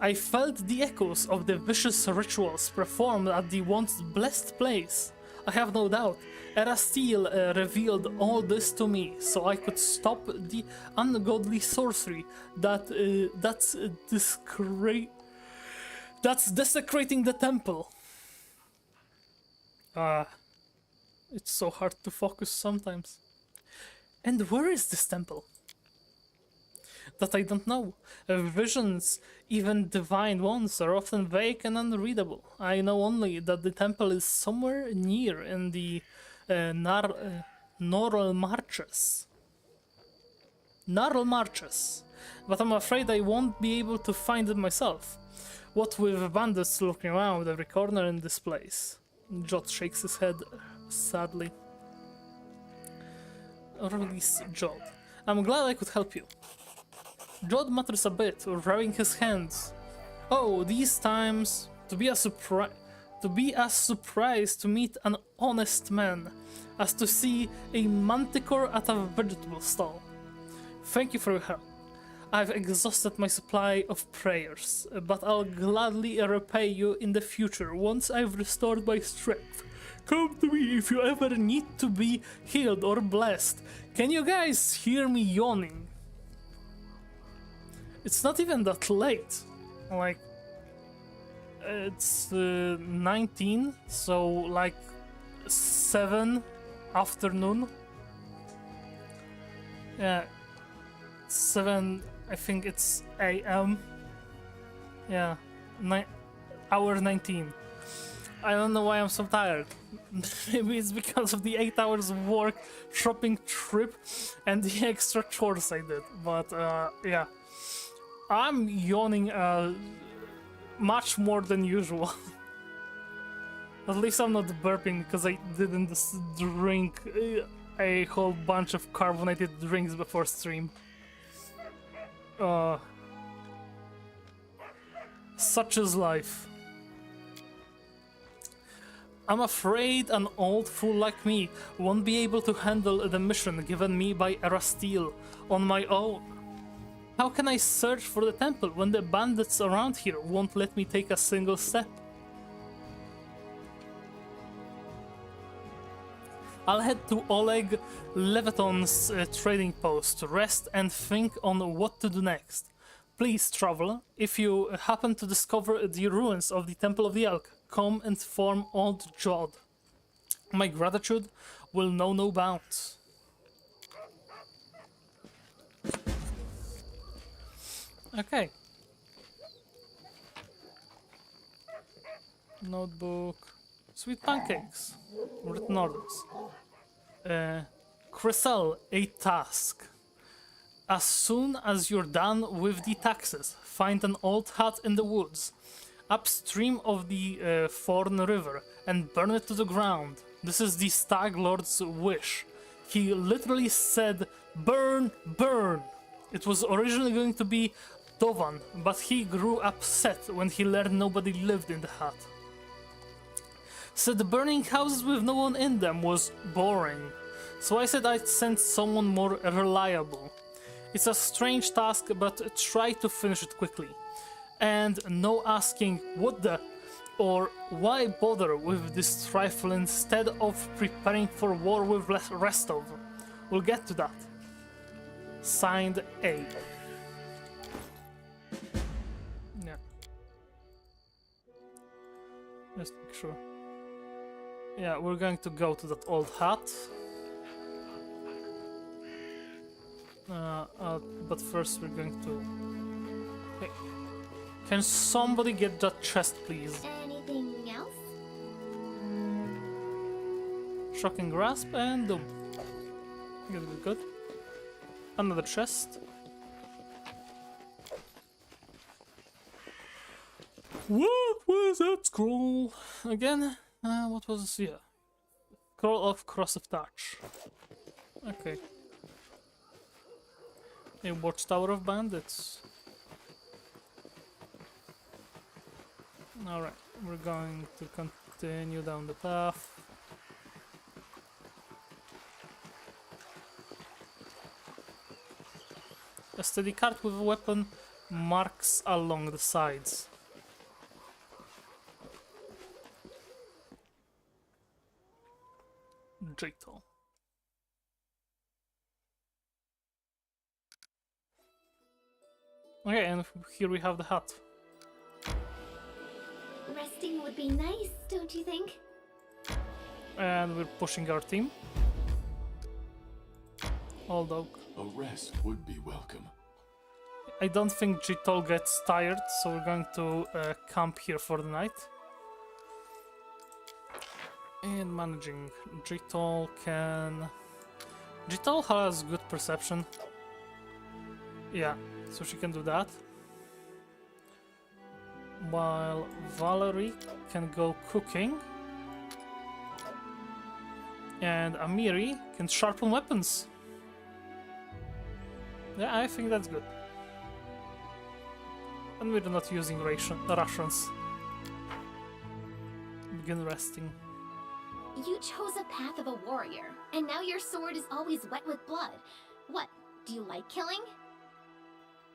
I felt the echoes of the vicious rituals performed at the once blessed place. I have no doubt. Erastil revealed all this to me, so I could stop the ungodly sorcery that's desecrating the temple. It's so hard to focus sometimes. And where is this temple? That I don't know. Visions, even divine ones, are often vague and unreadable. I know only that the temple is somewhere near in the Norral Marches. But I'm afraid I won't be able to find it myself. What with bandits looking around every corner in this place. Jot shakes his head sadly. Release Jod. I'm glad I could help you. Jod mutters a bit, rubbing his hands. Oh, these times, to be as surprised to meet an honest man as to see a manticore at a vegetable stall. Thank you for your help. I've exhausted my supply of prayers, but I'll gladly repay you in the future once I've restored my strength. Come to me if you ever need to be healed or blessed. Can you guys hear me yawning? It's not even that late. Like, it's 19, so like 7 afternoon. Yeah, 7, I think it's AM. Yeah, hour 19. I don't know why I'm so tired. Maybe it's because of the 8 hours of work, shopping trip, and the extra chores I did. But yeah, I'm yawning much more than usual. At least I'm not burping because I didn't drink a whole bunch of carbonated drinks before stream. Such is life. I'm afraid an old fool like me won't be able to handle the mission given me by Erastil on my own. How can I search for the temple when the bandits around here won't let me take a single step? I'll head to Oleg Leviton's trading post to rest and think on what to do next. Please, traveler, if you happen to discover the ruins of the Temple of the Elk, come and inform old Jod. My gratitude will know no bounds. Okay. Notebook. Sweet pancakes. Written orders. Chrysel, a task. As soon as you're done with the taxes, find an old hut in the woods. upstream of the Thorn River and burn it to the ground. This is the Stag Lord's wish. He literally said, burn, burn. It was originally going to be Dovan, but he grew upset when he learned nobody lived in the hut. Said burning houses with no one in them was boring, so I said I'd send someone more reliable. It's a strange task, but try to finish it quickly. And no asking what the or why bother with this trifle instead of preparing for war with the rest of. We'll get to that. Signed A. Yeah. Just make sure. Yeah, we're going to go to that old hut. But first we're going to... Hey. Can somebody get that chest, please? Anything else? Shocking Grasp and... Good, good, good. Another chest. What was that scroll? Again? What was this here? Scroll of Cross of Touch. Okay. A Watchtower of Bandits. Alright, we're going to continue down the path. A steady cart with a weapon marks along the sides. Jito. Okay, and here we have the hut. Resting would be nice, don't you think? And we're pushing our team. Although A rest would be welcome. I don't think Jitol gets tired, so we're going to camp here for the night. And managing. Jitol can... Jitol has good perception. Yeah, so she can do that. While Valerie can go cooking. And Amiri can sharpen weapons. Yeah, I think that's good. And we're not using rations. Begin resting. You chose a path of a warrior, and now your sword is always wet with blood. What, do you like killing?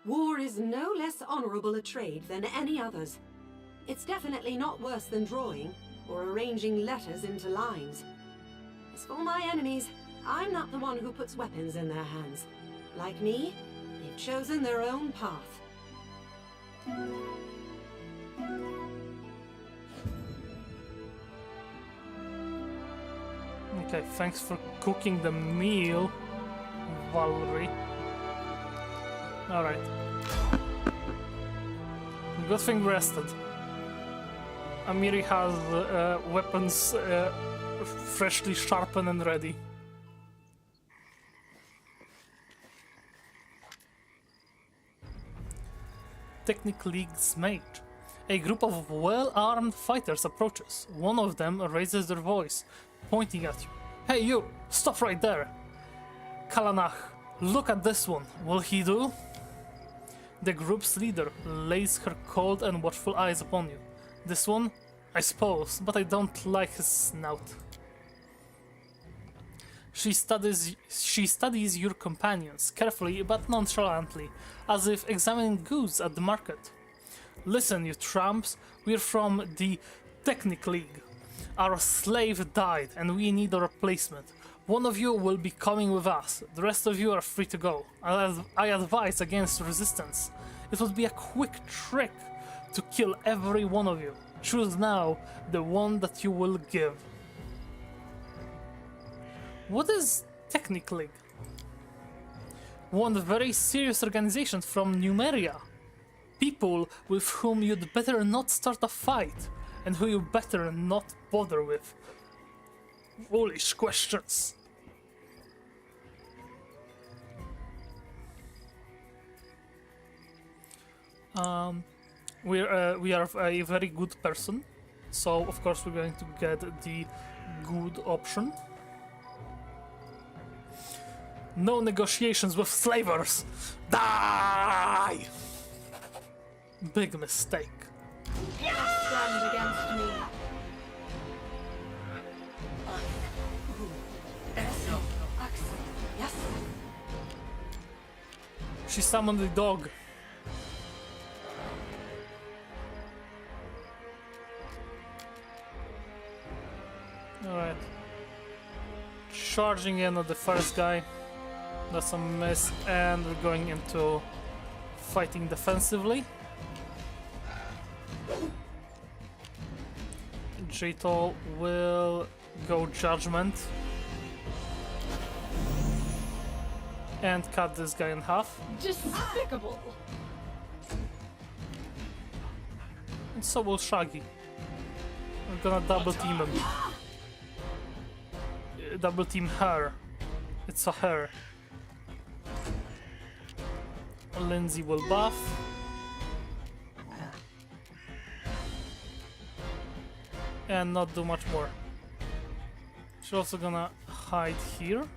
War is no less honorable a trade than any others. It's definitely not worse than drawing, or arranging letters into lines. As for my enemies, I'm not the one who puts weapons in their hands. Like me, they've chosen their own path. Okay, thanks for cooking the meal, Valerie. Alright. Good thing rested. Amiri has weapons freshly sharpened and ready. Technic League's mage. A group of well-armed fighters approaches. One of them raises their voice, pointing at you. Hey you! Stop right there! Kalanach, look at this one. Will he do? The group's leader lays her cold and watchful eyes upon you. This one? I suppose, but I don't like his snout. She studies your companions, carefully but nonchalantly, as if examining goods at the market. Listen, you tramps, we're from the Technic League. Our slave died, and we need a replacement. One of you will be coming with us, the rest of you are free to go. I advise against resistance. It would be a quick trick to kill every one of you. Choose now the one that you will give. What is Technic League? One very serious organization from Numeria. People with whom you'd better not start a fight, and who you better not bother with. Foolish questions. we are a very good person, so of course we're going to get the good option. No negotiations with slavers. Die! Big mistake. Stand against me. Yes. She summoned the dog. Alright. Charging in on the first guy. That's a miss, and we're going into fighting defensively. Jito will go Judgment and cut this guy in half. Despicable. And so will Shaggy. We're gonna double team him. Double team her. It's a her. Lindsay will buff. And not do much more. She's also gonna hide here.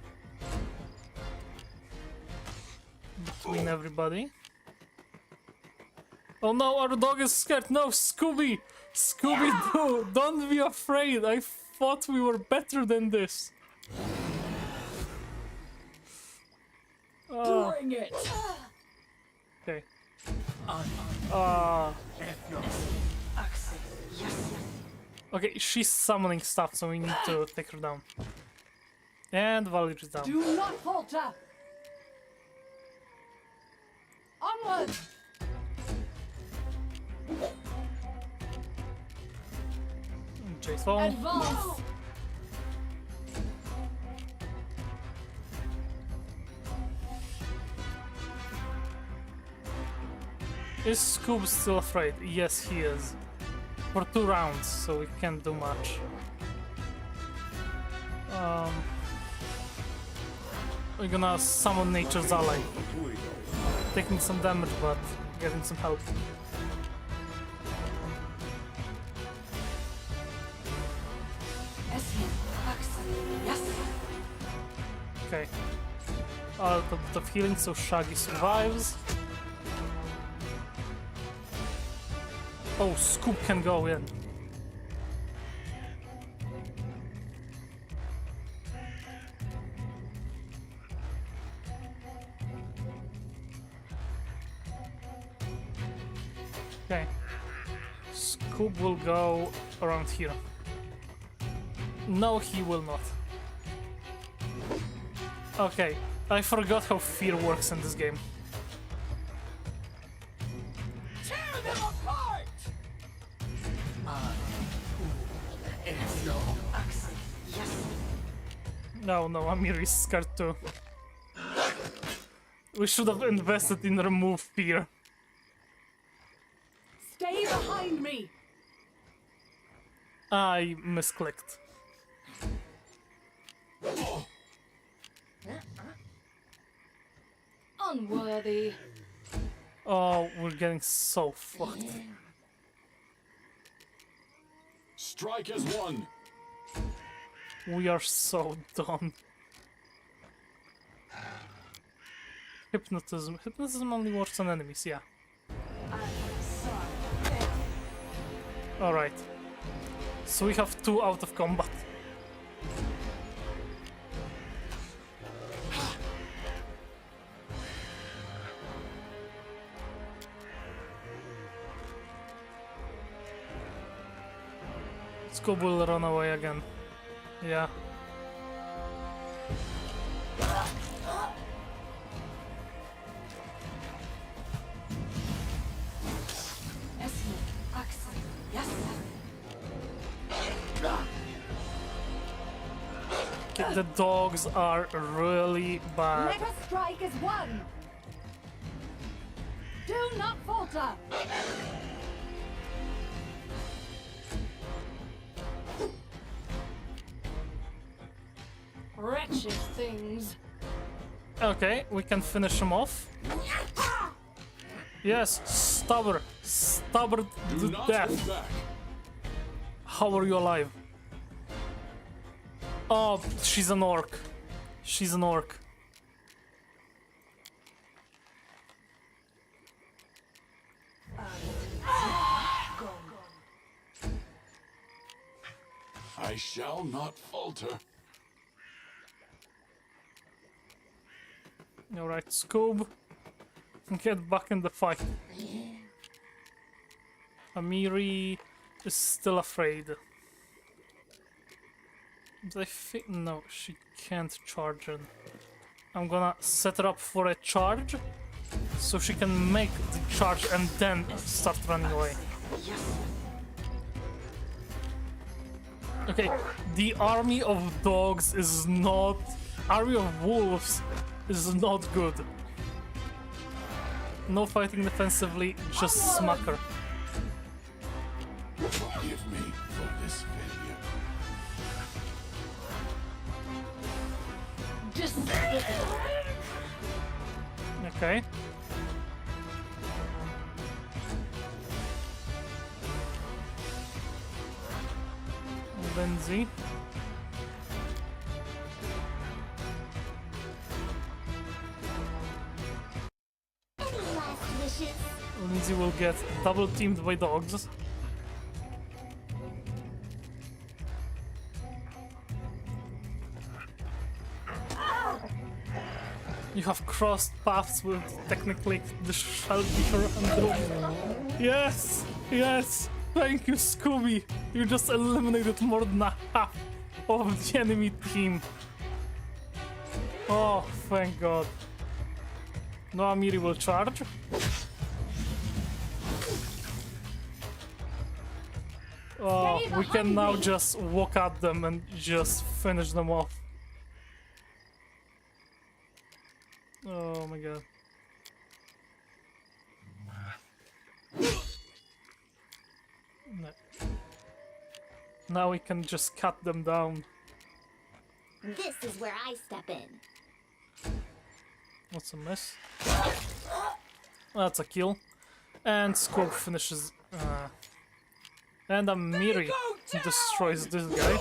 Between everybody. Oh no, our dog is scared. No, Scooby! Scooby-Doo! Don't be afraid! I thought we were better than this. Bring it. Okay. Okay, she's summoning stuff, so we need to take her down. And Valerie's down. Do not falter. Onward. Jason. Advance. Is Scoob still afraid? Yes, he is. For 2 rounds, so we can't do much. We're gonna summon Nature's Ally. Taking some damage, but getting some help. Yes. Okay. Out of healing, so Shaggy survives. Oh, Scoop can go in. Okay. Scoop will go around here. No, he will not. Okay, I forgot how fear works in this game. Tear them apart! No, Amir is scared too. We should have invested in remove fear. Stay behind me. I misclicked. Unworthy. Oh, we're getting so fucked. Strike as one. We are so done. Hypnotism. Hypnotism only works on enemies, yeah. Alright. So we have 2 out of combat. Scoob will run away again. Yeah. The dogs are really bad. Let us strike as one. Do not falter. Wretched things. Okay, we can finish him off. Yes, stab her. Stab her Do to not death. hold back. How are you alive? Oh, she's an orc. She's an orc. I shall not falter. Alright, Scoob. Get back in the fight. Amiri is still afraid. I think no, she can't charge it. I'm gonna set her up for a charge so she can make the charge and then start running away. Okay, the army of dogs is not... Army of wolves is not good. No fighting defensively, just smack her. Forgive me for this failure. Okay. Lindsay. Any last wishes? Lindsay will get double teamed by dogs. You have crossed paths with technically the Shelbyher and the... Yes! Yes! Thank you, Scooby! You just eliminated more than a half of the enemy team. Oh, thank God. No, Amiri will charge. Oh, we can now just walk at them and just finish them off. Oh my God. No. Now we can just cut them down. This is where I step in. What's a miss? That's a kill. And Scorp finishes. And Amiri destroys this guy.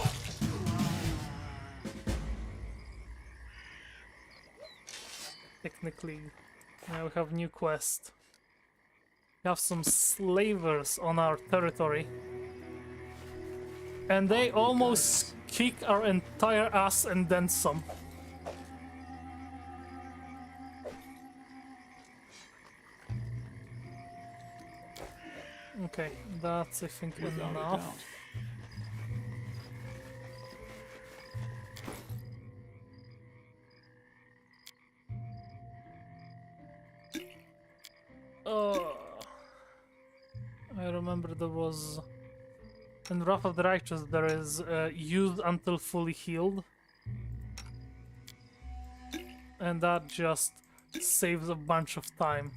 Technically, now we have new quest. We have some slavers on our territory. And they almost kick our entire ass and then some. Okay, that's I think Without a enough. doubt. I remember there was in Wrath of the Righteous there is used until fully healed, and that just saves a bunch of time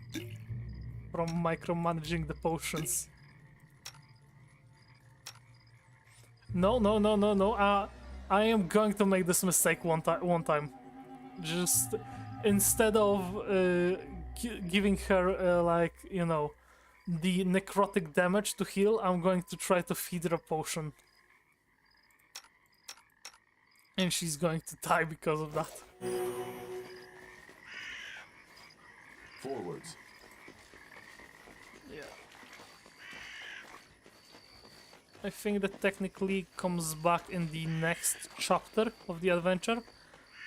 from micromanaging the potions. No, no, no, no, no. I am going to make this mistake one time. Just instead of giving her like, you know, the necrotic damage to heal, I'm going to try to feed her a potion. And she's going to die because of that. Forwards. Yeah. I think that technically comes back in the next chapter of the adventure,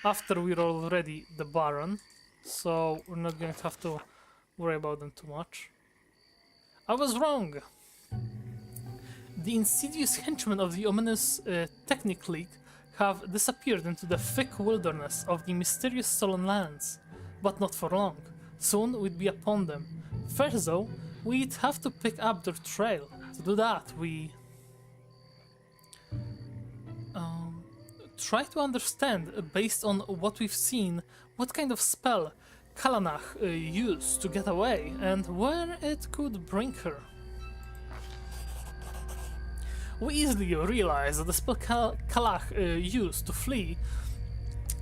after we're already the Baron, so we're not going to have to worry about them too much. I was wrong! The insidious henchmen of the ominous Technic League have disappeared into the thick wilderness of the mysterious Stolen Lands, but not for long. Soon we'd be upon them. First though, we'd have to pick up their trail. To do that, we... try to understand, based on what we've seen, what kind of spell Kalanach used to get away, and where it could bring her. We easily realized that the spell Kalach used to flee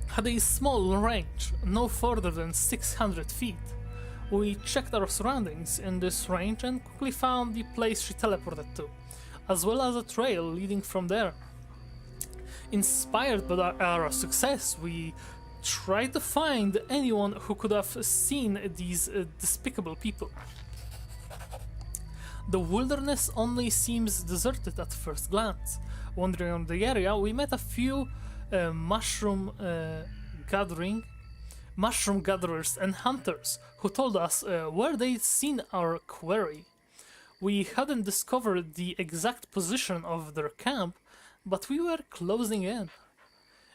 had a small range, no further than 600 feet. We checked our surroundings in this range and quickly found the place she teleported to, as well as a trail leading from there. Inspired by our success, we tried to find anyone who could have seen these despicable people. The wilderness only seems deserted at first glance. Wandering around the area, we met a few mushroom gatherers and hunters who told us where they'd seen our quarry. We hadn't discovered the exact position of their camp, but we were closing in.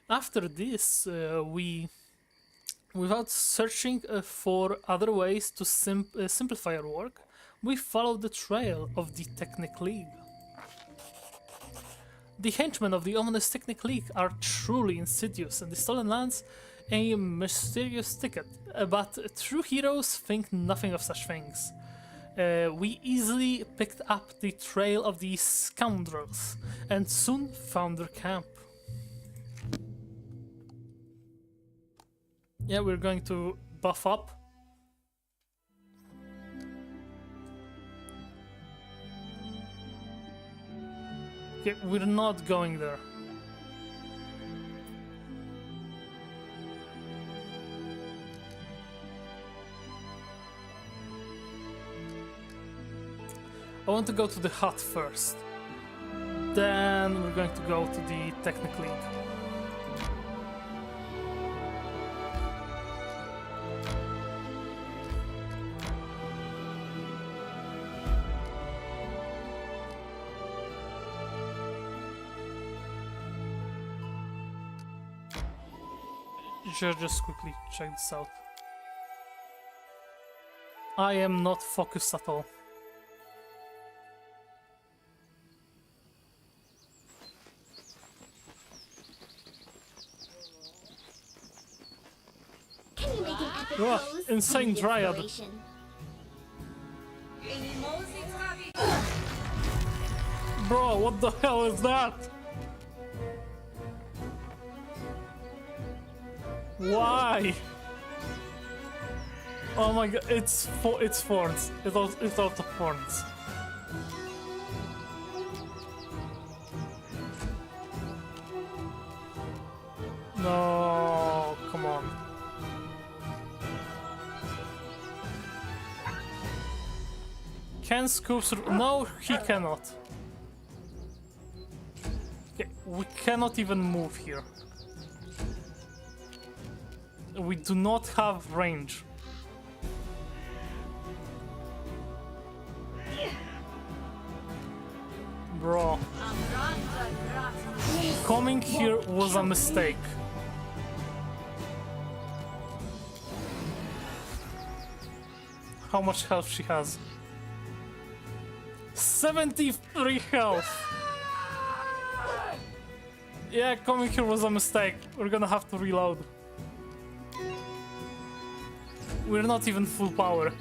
After this, without searching for other ways to simplify our work, we followed the trail of the Technic League. The henchmen of the ominous Technic League are truly insidious, and the Stolen Lands a mysterious ticket, but true heroes think nothing of such things. We easily picked up the trail of these scoundrels, and soon found their camp. Yeah, we're going to buff up. Okay, we're not going there. I want to go to the hut first. Then we're going to go to the Technic League. Just quickly check this out. I am not focused at all. Can you make an epic Ugh, pose? insane The dryad. inspiration. Bro, what the hell is that? Why? Oh my god, it's thorns. It's out of thorns. No, come on. Can Scoop no, he cannot. Okay, we cannot even move here. We do not have range. Bro. Coming here was a mistake. How much health she has? 73 health! Yeah, coming here was a mistake. We're gonna have to reload. We're not even full power.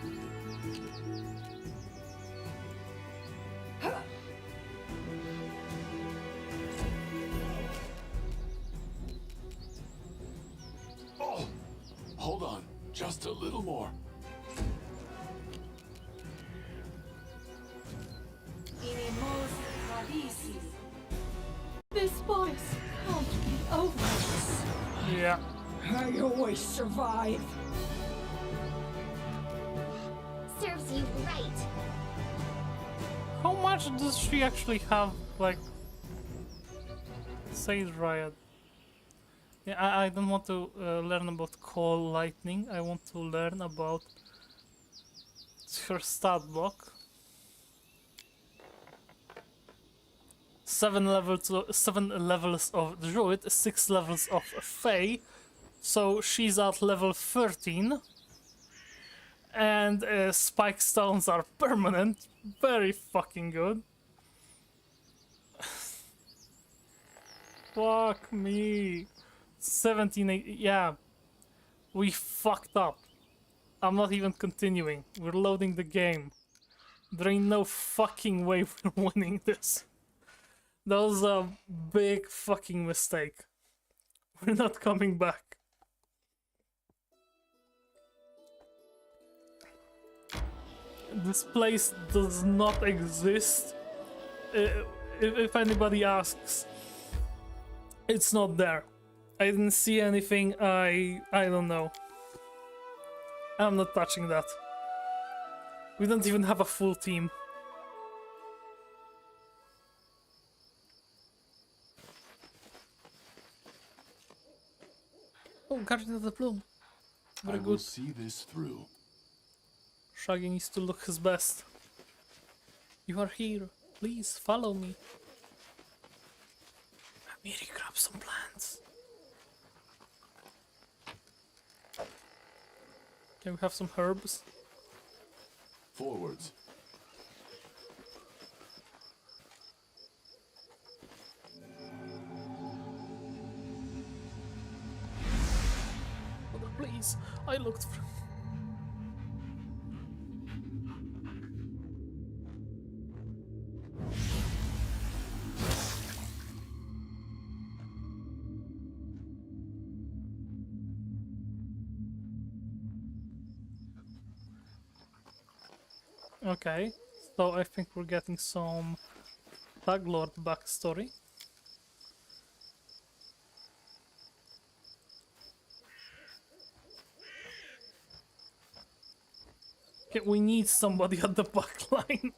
Oh, hold on, just a little more. This voice can't be over. Yeah. I always survive. Serves you right. How much does she actually have, like... Say Riot. Yeah, I don't want to learn about Call Lightning. I want to learn about her stat block. 7 levels of Druid, 6 levels of Fae. So she's at level 13. And spike stones are permanent. Very fucking good. Fuck me. 17, yeah. We fucked up. I'm not even continuing. We're loading the game. There ain't no fucking way we're winning this. That was a big fucking mistake. We're not coming back. This place does not exist. If anybody asks, it's not there. I didn't see anything. I don't know. I'm not touching that. We don't even have a full team. Oh, Guardian of the Plume. Very I will good. see this through. Shaggy needs to look his best. You are here. Please follow me. Let me grab some plants. Can we have some herbs? Forwards. Oh, please, I looked for. Okay, so I think we're getting some Thug Lord backstory. Okay, we need somebody at the back line.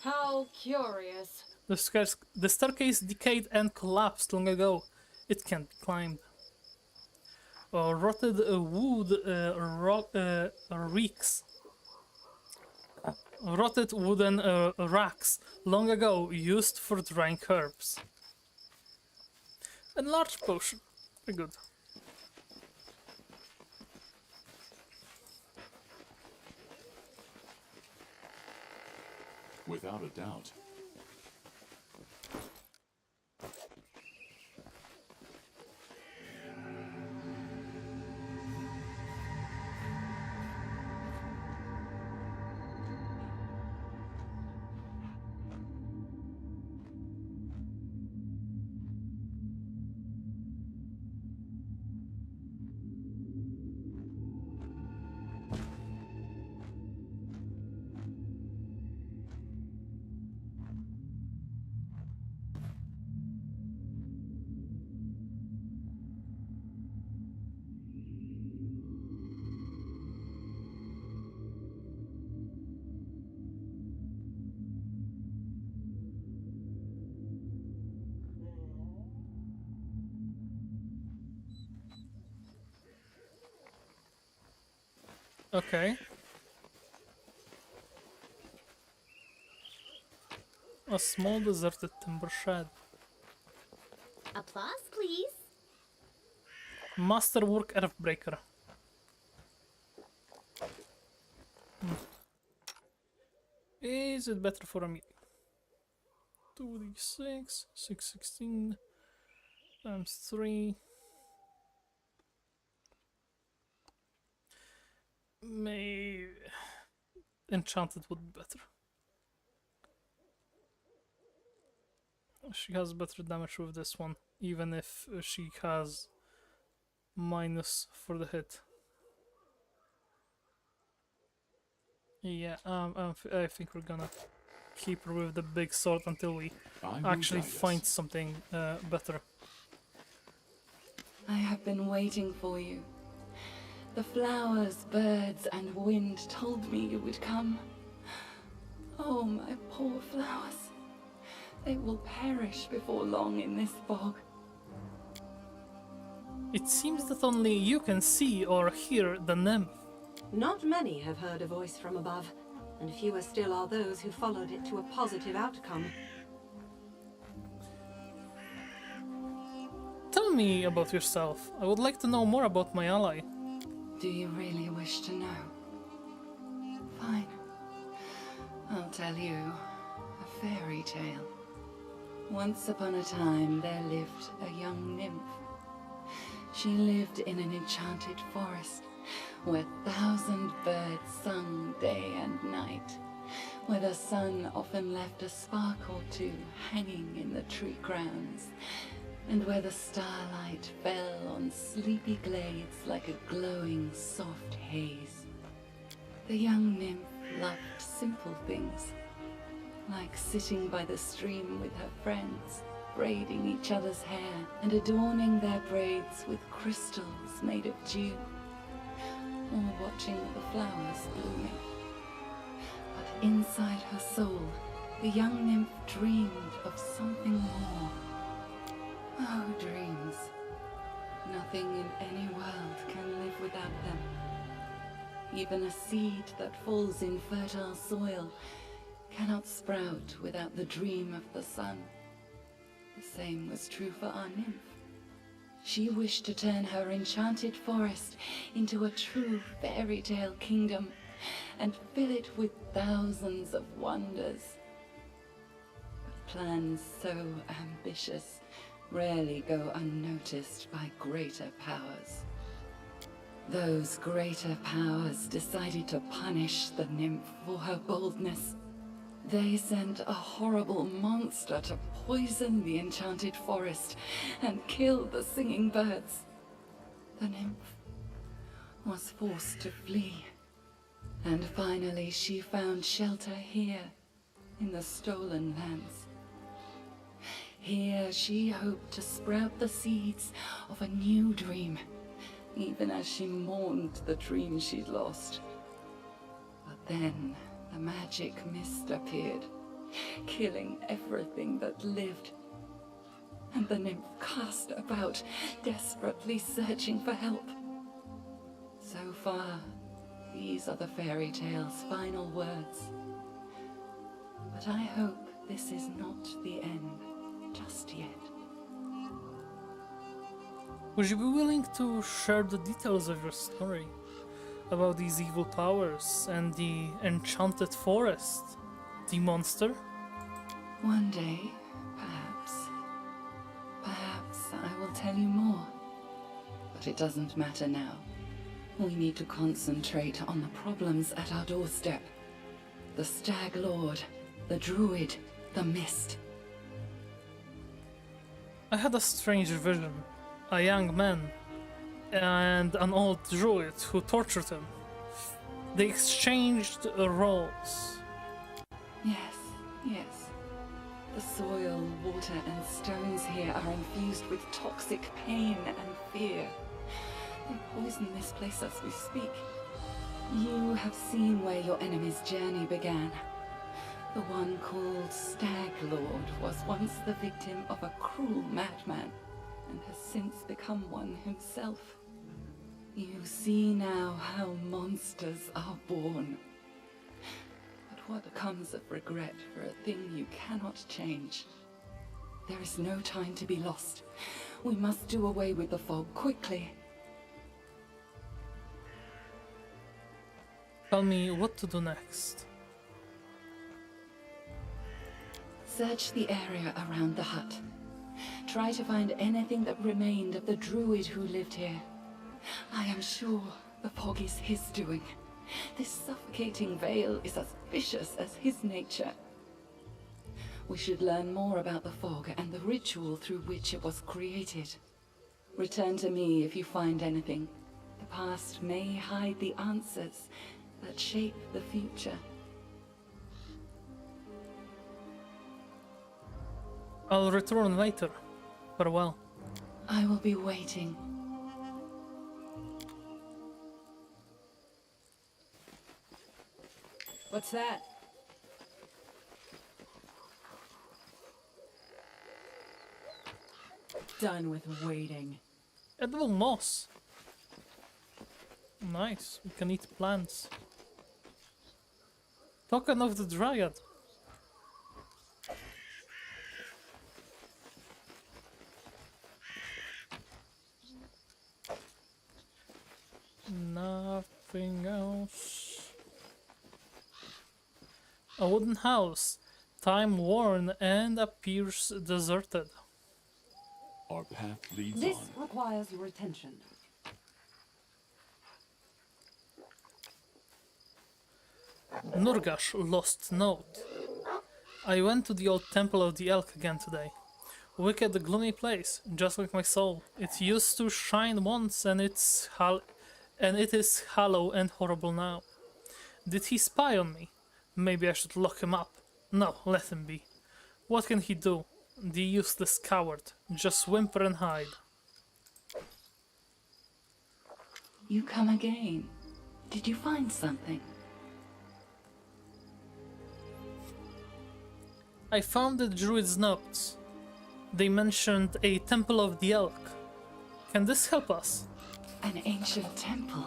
How curious. The staircase decayed and collapsed long ago. It can't be climbed. Rotted wood reeks. Rotted wooden racks, long ago used for drying herbs. Enlarged potion. Very good. Without a doubt. Okay. A small deserted timber shed. Applause, please. Masterwork Earthbreaker. Is it better for a meeting? 2d6, 616 times 3. Maybe enchanted would be better. She has better damage with this one, even if she has minus for the hit. Yeah, I think we're gonna keep her with the big sword until we actually find something better. I have been waiting for you. The flowers, birds, and wind told me you would come. Oh, my poor flowers. They will perish before long in this fog. It seems that only you can see or hear the nymph. Not many have heard a voice from above, and fewer still are those who followed it to a positive outcome. Tell me about yourself. I would like to know more about my ally. Do you really wish to know? Fine. I'll tell you a fairy tale. Once upon a time, there lived a young nymph. She lived in an enchanted forest, where 1,000 birds sung day and night, where the sun often left a spark or two hanging in the tree crowns, and where the starlight fell on sleepy glades like a glowing, soft haze. The young nymph loved simple things, like sitting by the stream with her friends, braiding each other's hair and adorning their braids with crystals made of dew, or watching the flowers blooming. But inside her soul, the young nymph dreamed of something more. Oh, dreams. Nothing in any world can live without them. Even a seed that falls in fertile soil cannot sprout without the dream of the sun. The same was true for our nymph. She wished to turn her enchanted forest into a true fairy tale kingdom and fill it with thousands of wonders. But plans so ambitious rarely go unnoticed by greater powers. Those greater powers decided to punish the nymph for her boldness. They sent a horrible monster to poison the enchanted forest and kill the singing birds. The nymph was forced to flee, and finally she found shelter here in the stolen lands. Here she hoped to sprout the seeds of a new dream, even as she mourned the dream she'd lost. But then the magic mist appeared, killing everything that lived. And the nymph cast about, desperately searching for help. So far, these are the fairy tale's final words. But I hope this is not the end just yet. Would you be willing to share the details of your story? About these evil powers and the enchanted forest? The monster? One day, perhaps. Perhaps I will tell you more. But it doesn't matter now. We need to concentrate on the problems at our doorstep. The Stag Lord, the Druid, the Mist. I had a strange vision. A young man and an old druid who tortured him. They exchanged roles. Yes, yes. The soil, water, and stones here are infused with toxic pain and fear. They poison this place as we speak. You have seen where your enemy's journey began. The one called Stag Lord was once the victim of a cruel madman, and has since become one himself. You see now how monsters are born. But what comes of regret for a thing you cannot change? There is no time to be lost. We must do away with the fog quickly. Tell me what to do next. Search the area around the hut. Try to find anything that remained of the druid who lived here. I am sure the fog is his doing. This suffocating veil is as vicious as his nature. We should learn more about the fog and the ritual through which it was created. Return to me if you find anything. The past may hide the answers that shape the future. I'll return later. Farewell. I will be waiting. What's that? Done with waiting. Edible moss. Nice. We can eat plants. Token of the Dryad. Nothing else. A wooden house, time worn and appears deserted. Our path leads This on. requires your attention. Nurgash lost note. I went to the old temple of the elk again today. Wicked, gloomy place, just like my soul. It used to shine once, and it is hollow and horrible now. Did he spy on me? Maybe I should lock him up. No, let him be. What can he do? The useless coward. Just whimper and hide. You come again. Did you find something? I found the druid's notes. They mentioned a temple of the elk. Can this help us? An ancient temple.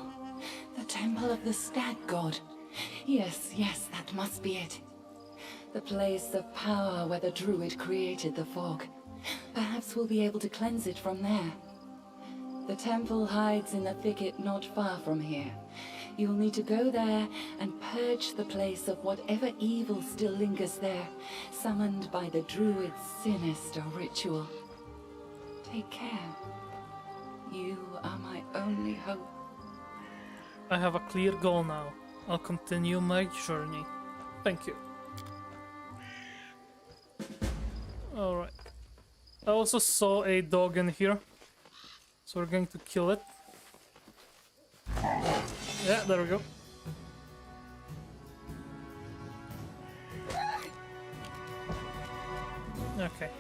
The temple of the stag god. Yes, that must be it. The place of power where the druid created the fog. Perhaps we'll be able to cleanse it from there. The temple hides in a thicket not far from here. You'll need to go there and purge the place of whatever evil still lingers there, summoned by the druid's sinister ritual. Take care. You are my only hope. I have a clear goal now. I'll continue my journey. Thank you. Alright. I also saw a dog in here. So we're going to kill it. Yeah, there we go. Okay.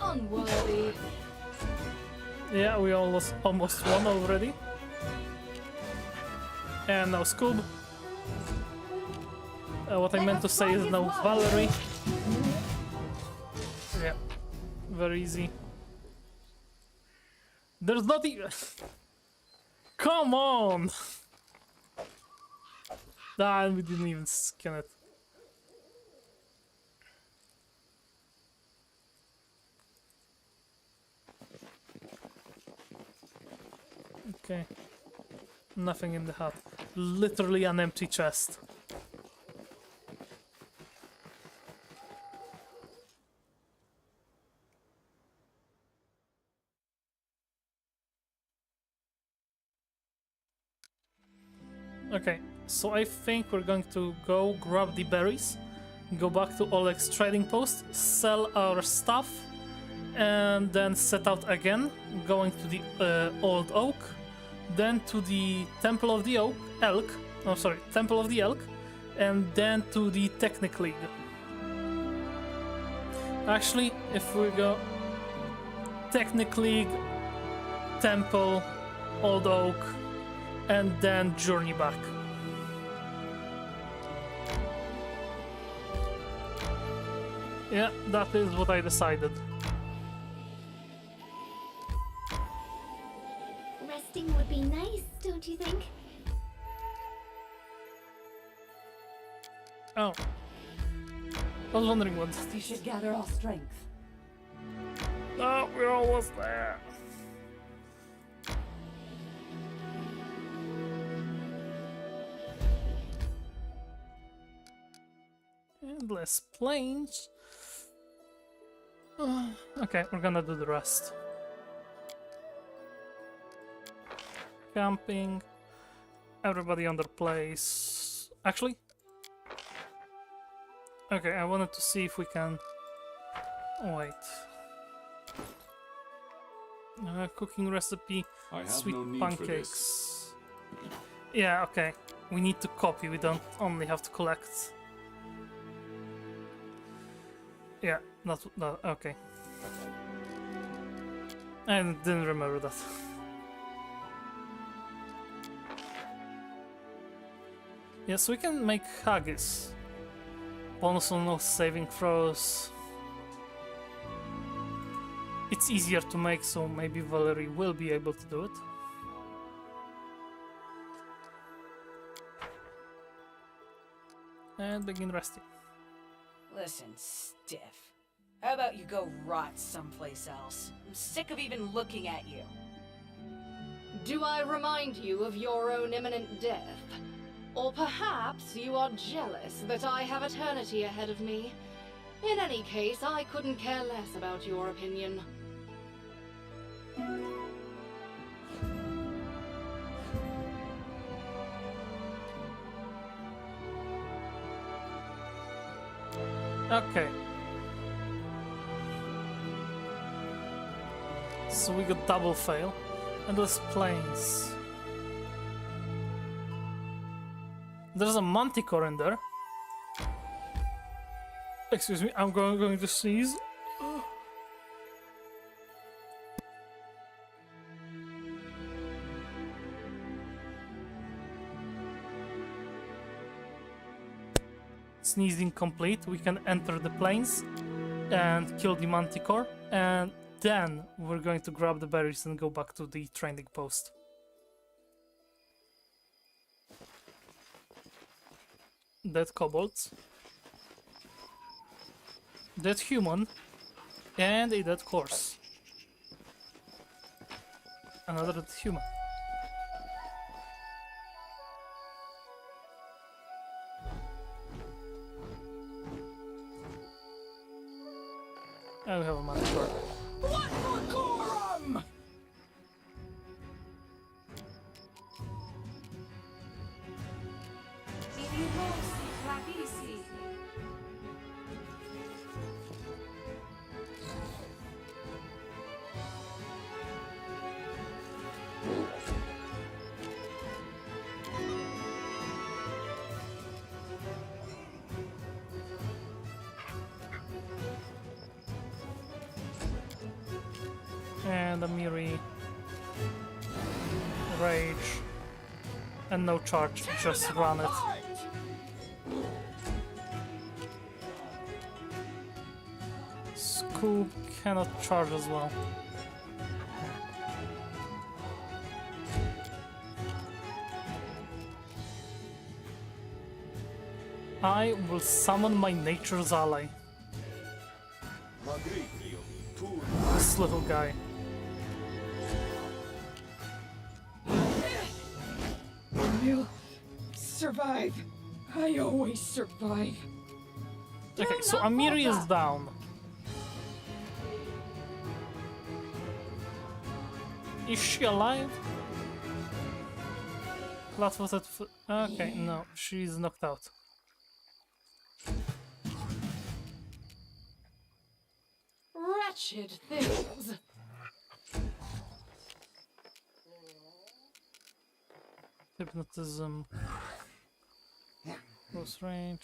Unworthy. Yeah, we almost won already. And now Scoob. What I meant to say is now Valerie. Yeah, very easy. There's not even... Come on! Ah, we didn't even scan it. Okay. Nothing in the hut. Literally an empty chest. Okay, so I think we're going to go grab the berries, go back to Oleg's trading post, sell our stuff, and then set out again, going to the Old Oak, then to the Temple of the Temple of the Elk, and then to the Technic League. Actually, if we go Technic League, Temple, Old Oak, and then journey back. Yeah, that is what I decided. Resting would be nice, don't you think? Oh. I was wondering what. We should gather our strength. Oh, we're almost there. Endless plains. Okay, we're gonna do the rest. Camping. Everybody on their place. Actually. Okay, I wanted to see if we can... Wait. Cooking recipe. I have Sweet no need pancakes. for this. Yeah, okay. We need to copy, we don't only have to collect. Yeah, that okay. I didn't remember that. Yes, we can make haggis. Bonus on no saving throws. It's easier to make, so maybe Valerie will be able to do it. And begin resting. Listen, stiff. How about you go rot someplace else? I'm sick of even looking at you. Do I remind you of your own imminent death? Or perhaps you are jealous that I have eternity ahead of me. In any case, I couldn't care less about your opinion. Okay. So we got double fail. Endless plains. There's a manticore in there. Excuse me, I'm going to sneeze. Sneezing complete. We can enter the plains and kill the manticore, and then we're going to grab the berries and go back to the training post. Dead kobolds, dead human, and a dead horse. Another dead human. And we have a manticore. What for Coram? And a Miri. Rage. And no charge, just run it. Scoop cannot charge as well. I will summon my nature's ally. This little guy. We'll survive. I always survive. Okay, so Amiri is down. Is she alive? Flat-footed. Okay, no, she's knocked out. Wretched things. Hypnotism. Close range.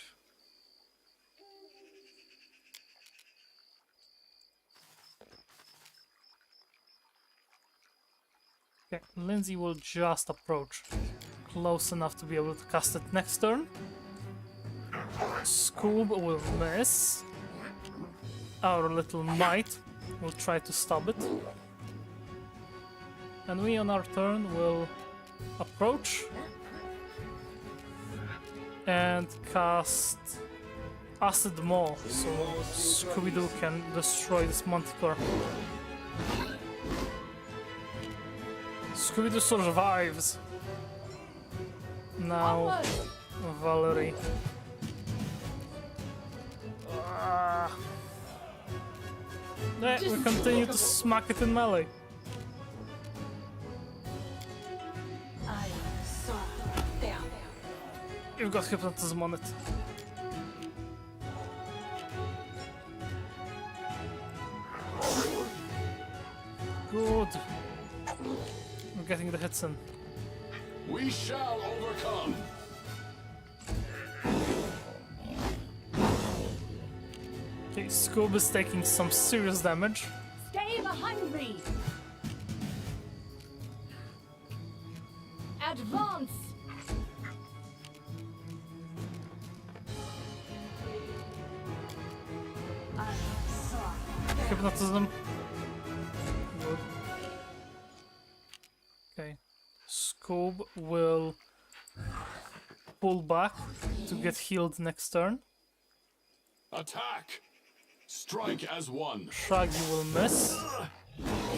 Okay, Lindsay will just approach close enough to be able to cast it next turn. Scoob will miss. Our little mite will try to stop it. And we on our turn will approach and cast Acid Maw, so Scooby-Doo can destroy this manticore. Scooby-Doo survives. Now, Valerie. We continue to smack it in melee. You've got hypnotism on it. Good. We're getting the hits in. We shall overcome. Okay, Scoob is taking some serious damage. Stay behind me! Advance! Hypnotism. Good. Okay. Scoob will pull back to get healed next turn. Attack! Strike as one. Shaggy will miss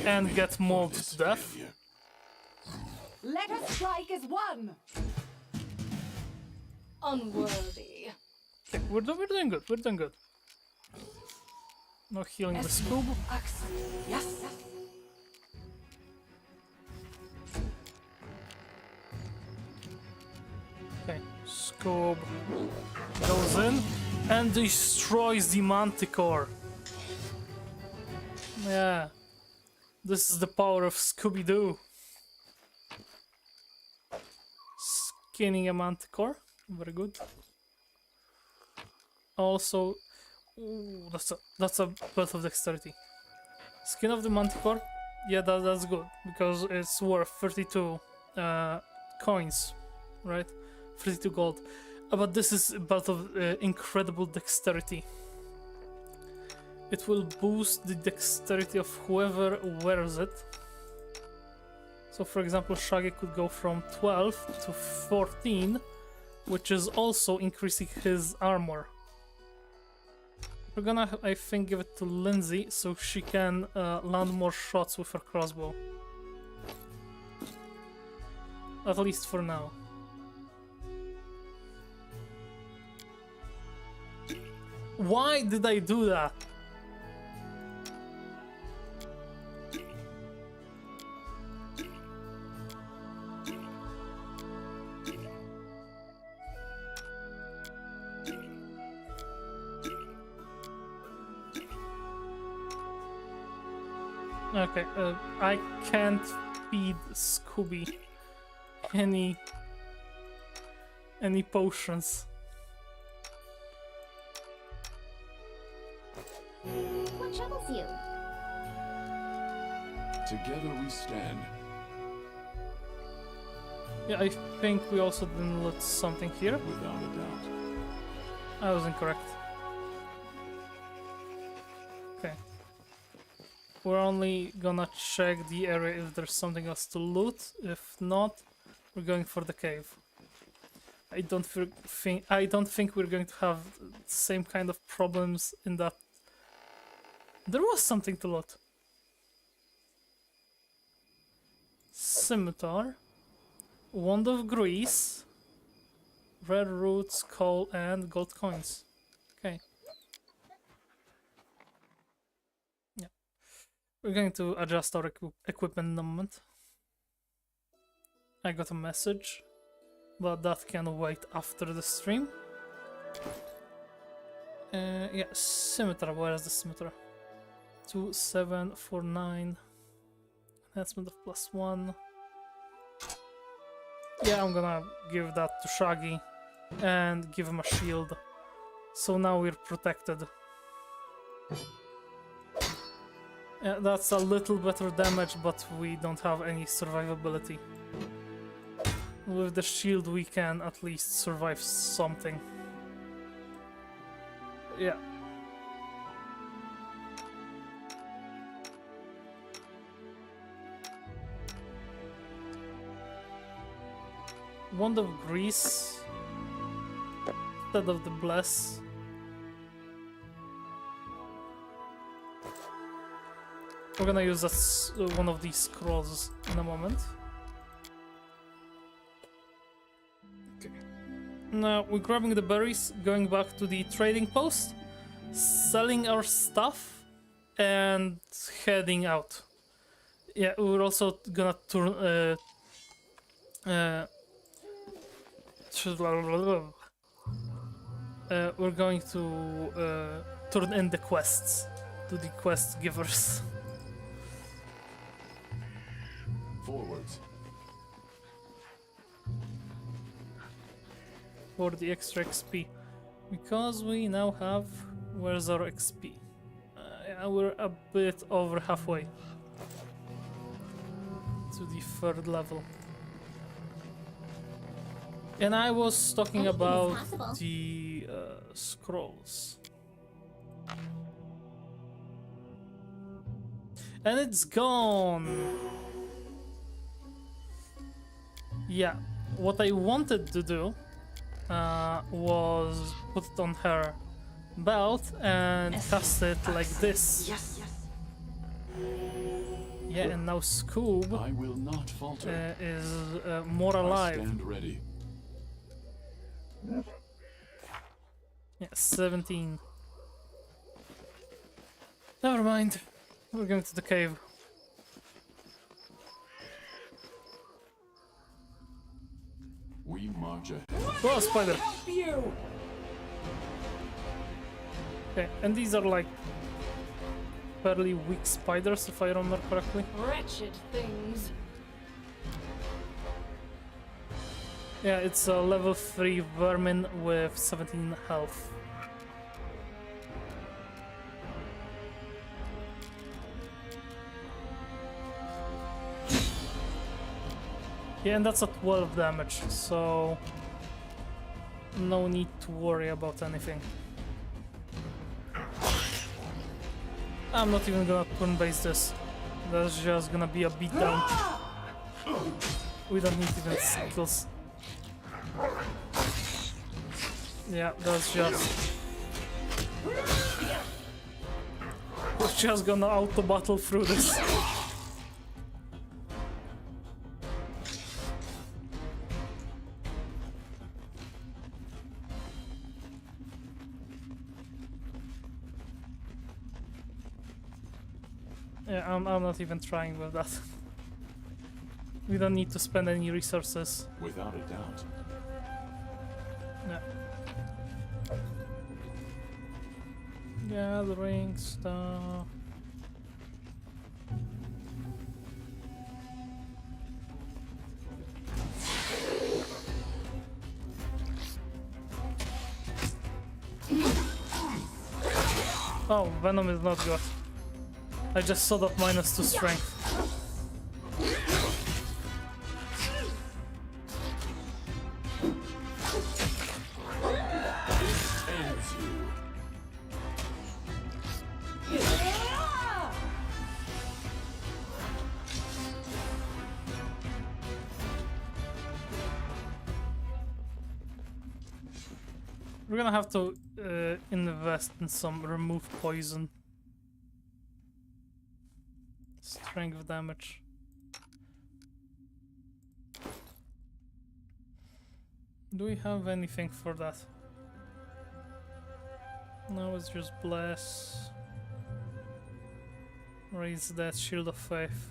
and get mauled to death. Let us strike as one! Unworthy. Okay, we're doing good. We're doing good. No healing the Scoob. Yes. Okay, Scoob goes in And destroys the Manticore. Yeah. This is the power of Scooby-Doo. Skinning a Manticore. Very good. Also, ooh, that's a bit of dexterity. Skin of the Manticore. Yeah, that's good because it's worth 32 coins, right? 32 gold. But this is a bit of incredible dexterity. It will boost the dexterity of whoever wears it. So for example, Shaggy could go from 12 to 14, which is also increasing his armor. We're gonna, I think, give it to Lindsay so she can land more shots with her crossbow. At least for now. Why did I do that? Okay, I can't feed Scooby any potions. What troubles you? Together we stand. Yeah, I think we also didn't loot something here. Without a doubt. I was incorrect. Okay. We're only gonna check the area if there's something else to loot. If not, we're going for the cave. I don't think we're going to have the same kind of problems in that. There was something to loot. Scimitar, wand of grease, red roots, coal, and gold coins. Okay. Yeah. We're going to adjust our equipment in a moment. I got a message, but that can wait after the stream. Yeah, scimitar. Where is the scimitar? 2, 7, 4, 9. Enhancement of +1. Yeah, I'm gonna give that to Shaggy and give him a shield. So now we're protected. Yeah, that's a little better damage, but we don't have any survivability. With the shield we can at least survive something. Yeah. Wand of grease instead of the bless. We're gonna use that one of these scrolls in a moment. Okay. Now we're grabbing the berries, going back to the trading post, selling our stuff, and heading out. Yeah, we're also gonna turn. We're going to turn in the quests to the quest givers. Forwards. For the extra XP. Because we now have... Where's our XP? Yeah, we're a bit over halfway to the 3rd level. And I was talking about the scrolls. And it's gone! Yeah, what I wanted to do was put it on her belt and cast it like this. Yes. Yeah, and now Scoob I will not falter. is more alive. I stand ready. Yeah, 17. Never mind. We're going to the cave. We march ahead. Oh, spider! Help you! Okay, and these are like fairly weak spiders, if I remember correctly. Wretched things. Yeah, it's a level 3 vermin with 17 health. Yeah, and that's a 12 damage, so no need to worry about anything. I'm not even gonna turn-base this. That's just gonna be a beatdown. We don't need even skills. Yeah, that's just... We're just gonna auto-battle through this. Yeah, I'm not even trying with that. We don't need to spend any resources. Without a doubt. Yeah. Gathering stuff. Oh, Venom is not good. I just saw that -2 strength. We're gonna have to invest in some remove poison. Strength damage. Do we have anything for that? No, it's just bless. Raise that shield of faith.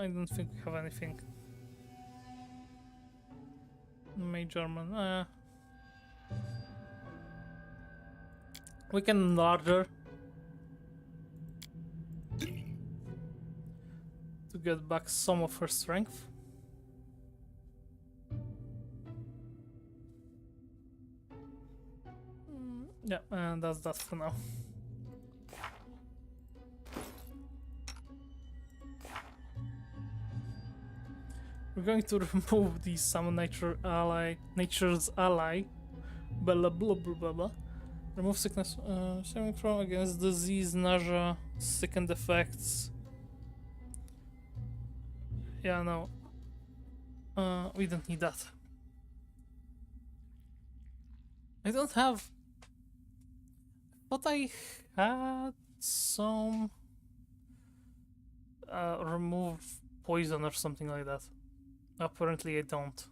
I don't think we have anything. Mage armor. We can enlarge her to get back some of her strength. Yeah, and that's that for now. We're going to remove the summon nature's ally, blah blah blah blah blah. Remove sickness, saving throw against disease, nausea, sickened effects. Yeah, no. We don't need that. I don't have... But I had some... remove poison or something like that. Apparently I don't.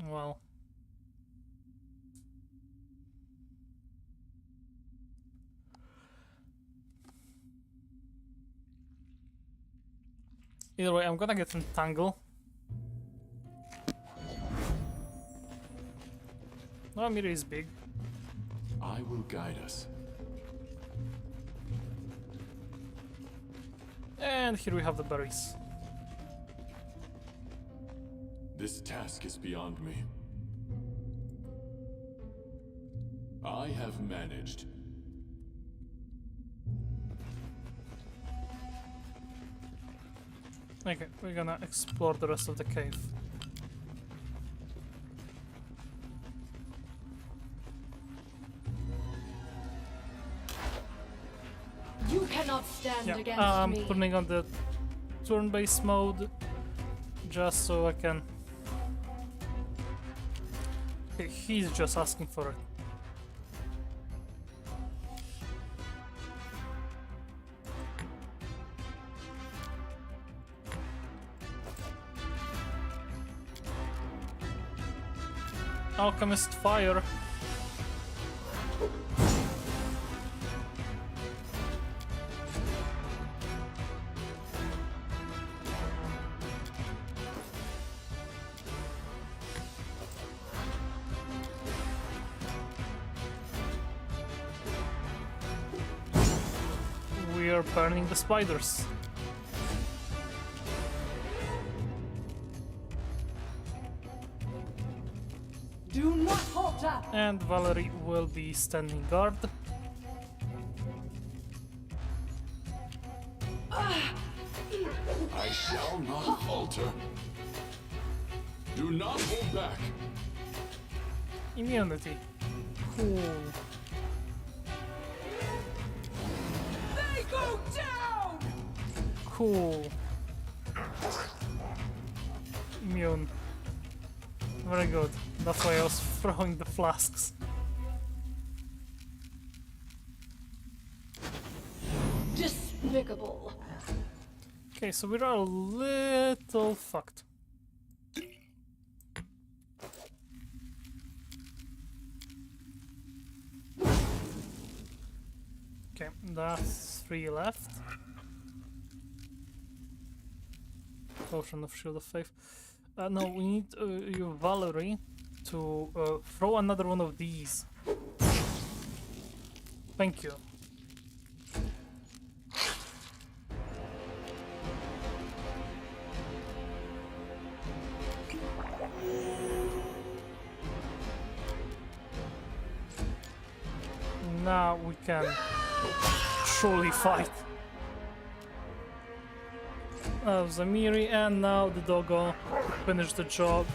Well... Either way, I'm gonna get Entangle. No, Amira is big. I will guide us. And here we have the berries. This task is beyond me. I have managed. Okay, we're gonna explore the rest of the cave. You cannot stand Yeah, against I'm me. turning on the turn-based mode just so I can... Okay, he's just asking for it. Alchemist fire. are burning the spiders. Do not falter! And Valerie will be standing guard. I shall not falter. Do not hold back. Immunity. Cool. They go down! Cool. Immune. Very good. That's why I was throwing the flasks. Despicable. Okay, so we're a little fucked. Okay, that's 3 left. Potion of Shield of Faith. No, we need you, Valerie, to throw another one of these. Thank you. Now we can truly fight. Zamiri, and now the doggo finish the job.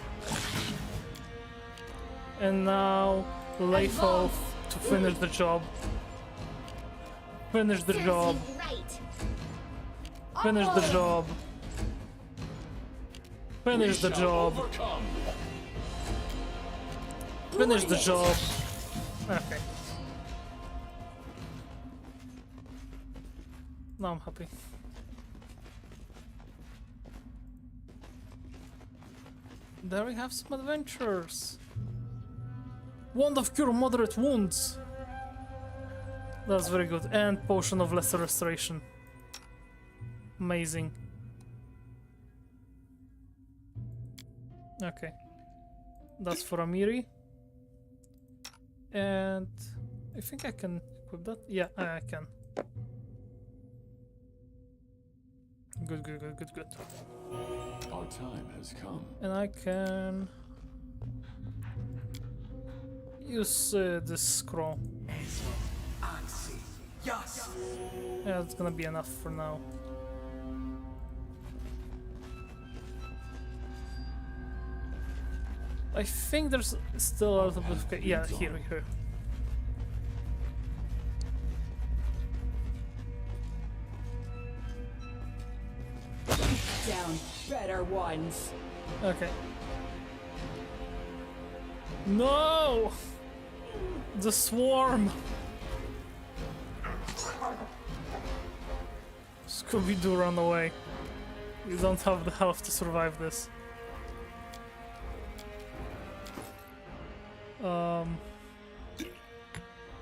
And now Leifo to finish the job. Finish the job. Finish the job. Finish the job. Finish the job. Okay. Now I'm happy. There we have some adventures. Wand of Cure Moderate Wounds. That's very good. And Potion of Lesser Restoration. Amazing. Okay. That's for Amiri. And I think I can equip that. Yeah, I can. Good, good, good, good, good. Our time has come. And I can use this scroll. Yeah, it's gonna be enough for now. I think there's still a little bit of... Okay, yeah, here. Down better ones. Okay. No! The swarm! Scooby-Doo, run away. You don't have the health to survive this.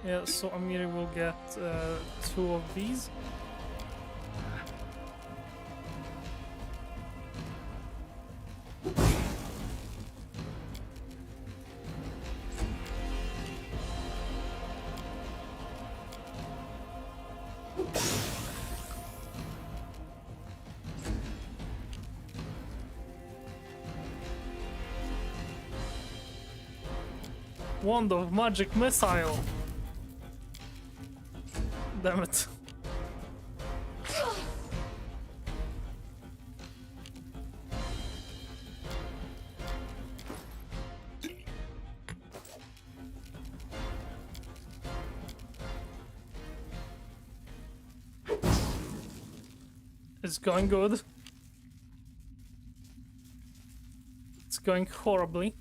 Yeah, so Amiri will get 2 of these. Wand of Magic Missile. Damn it. It's going good. It's going horribly.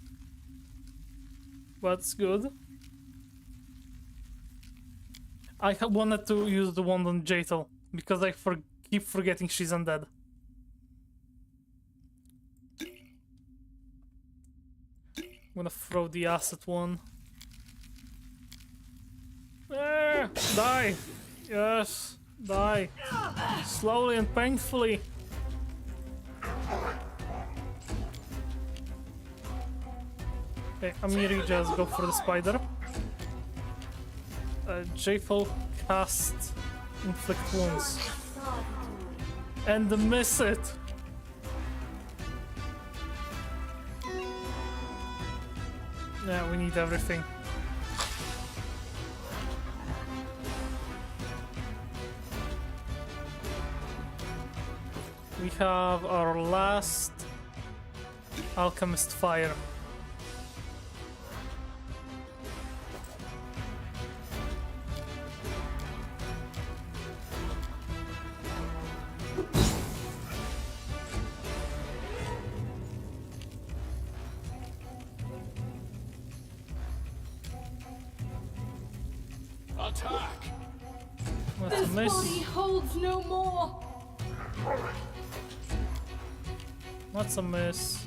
But it's good. I wanted to use the wand on Jatel because I keep forgetting she's undead. I'm gonna throw the asset one. Die! Yes, die. Slowly and painfully. Okay, Amiri, just go for the spider. Jatel cast Inflict wounds. And miss it. Yeah, we need everything. We have our last Alchemist Fire. Attack! That's a This miss. body holds no more. That's a miss.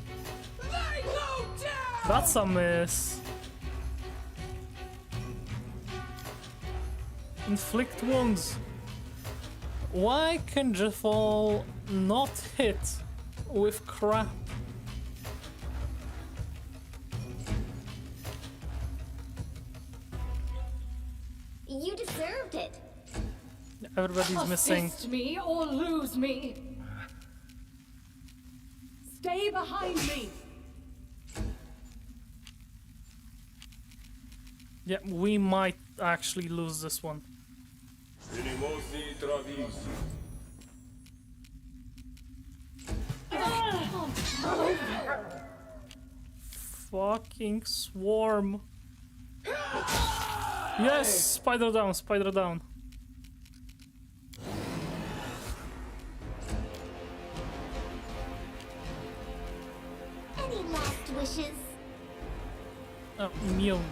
Lay low down! That's a miss. Inflict wounds. Why can Jeffal not hit with crap? You deserved it. Everybody's missing. Assist me or lose me. Stay behind me! Yeah, we might actually lose this one. Fucking swarm. Yes, spider down, spider down. Any last wishes? Oh, immune.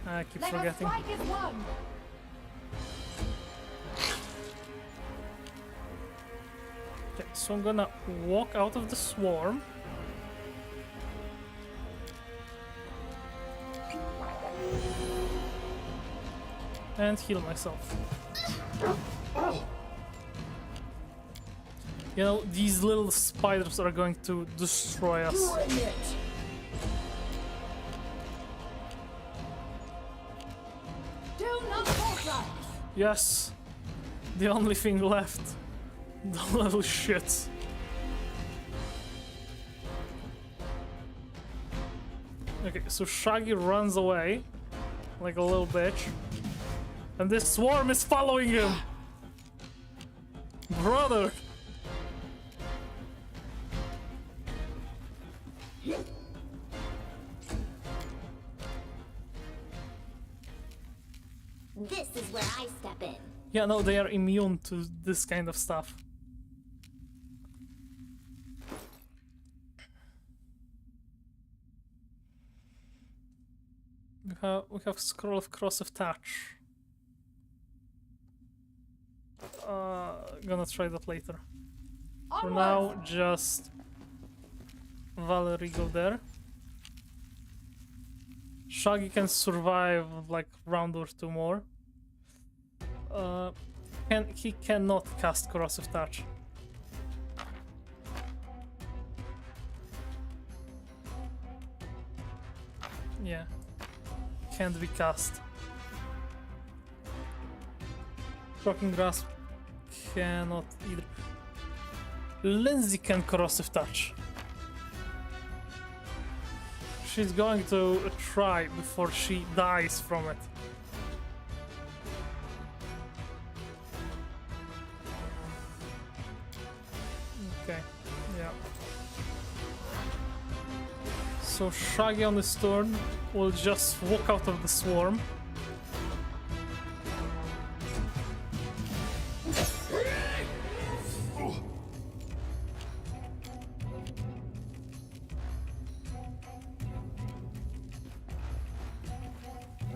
I keep forgetting. Okay, so I'm gonna walk out of the swarm. And heal myself. You know, these little spiders are going to destroy us. Bring it! Do not falter. Yes! The only thing left. The little shits. Okay, so Shaggy runs away like a little bitch. And this swarm is following him! Brother! This is where I step in. Yeah, no, they are immune to this kind of stuff. We have Scroll of Cross of Touch. Gonna try that later. For now, just Valerie go there. Shaggy can survive like round or two more. He cannot cast Corrosive Touch. Yeah, can't be cast. Shocking Grasp cannot either. Lindsay can Corrosive Touch. She's going to try before she dies from it. Okay, yeah. So Shaggy on this turn will just walk out of the swarm.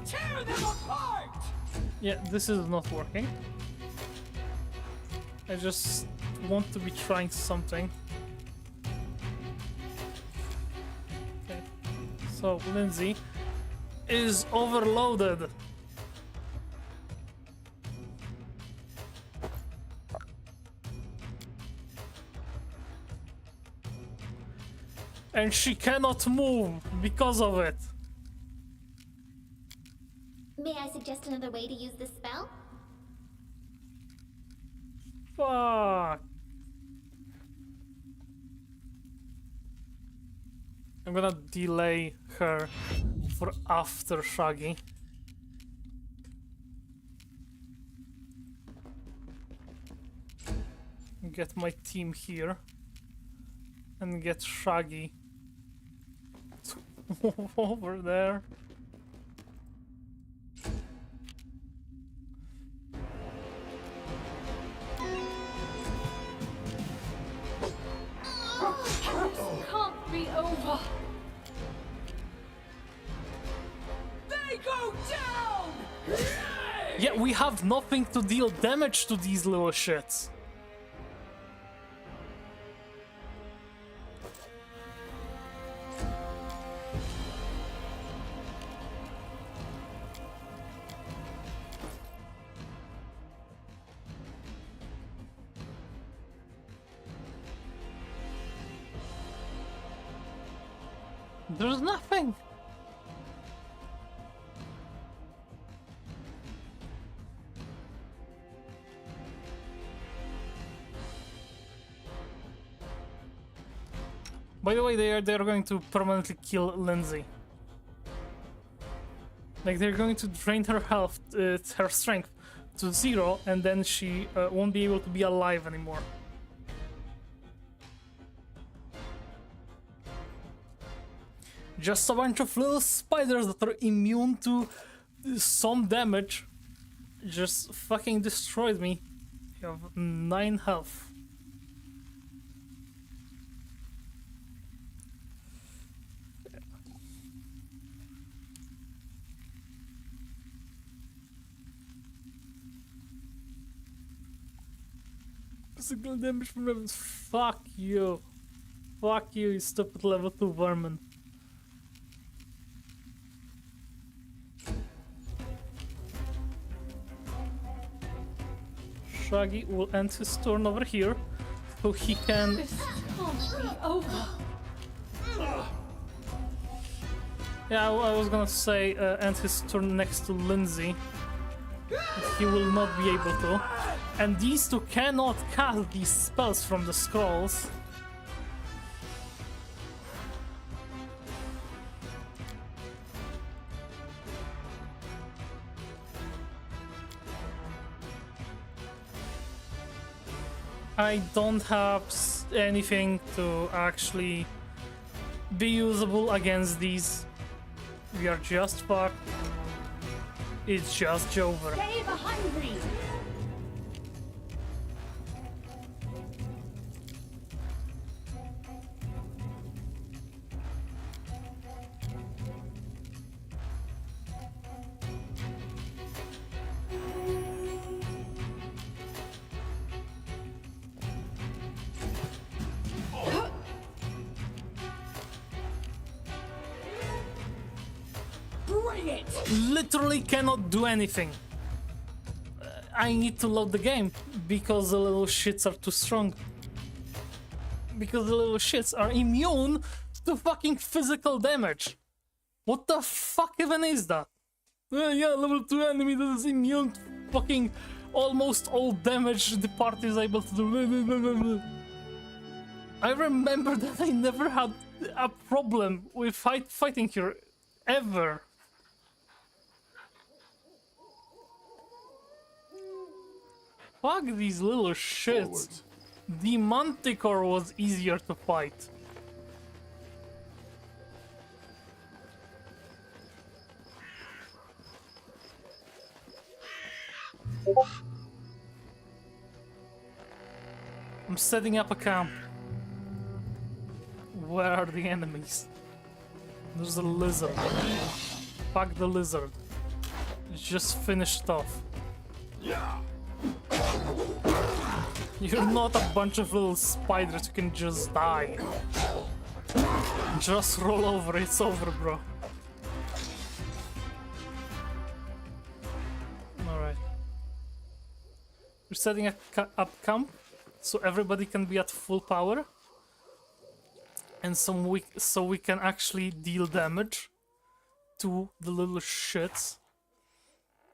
Tear them apart! Yeah, this is not working. I just want to be trying something. Okay. So Lindsay is overloaded. And she cannot move because of it. May I suggest another way to use this spell? Fuck. I'm gonna delay her for after Shaggy. Get my team here. And get Shaggy over there. This can't be over. They go down! Yeah, we have nothing to deal damage to these little shits. There's nothing. By the way, they are going to permanently kill Lindsay. Like, they're going to drain her health, her strength to 0, and then she won't be able to be alive anymore. Just a bunch of little spiders that are immune to some damage just fucking destroyed me. You have 9 health. Physical damage from weapons. Fuck you. Fuck you, you stupid level 2 vermin. Shaggy will end his turn over here, so he can... This can't be over. Yeah, I was gonna say end his turn next to Lindsay. But he will not be able to. And these two cannot cast these spells from the scrolls. I don't have anything to actually be usable against these. We are just fucked. It's just Jover. Stay behind me! Literally cannot do anything. I need to load the game because the little shits are too strong. Because the little shits are immune to fucking physical damage. What the fuck even is that? Yeah, level 2 enemy that is immune to fucking almost all damage the party is able to do. I remember that I never had a problem with fighting here ever. Fuck these little shits. Forwards. The Manticore was easier to fight. I'm setting up a camp. Where are the enemies? There's a lizard. Fuck the lizard. It's just finished off. You're not a bunch of little spiders who can just die. Just roll over, it's over, bro. Alright. We're setting up camp so everybody can be at full power. And so we can actually deal damage to the little shits.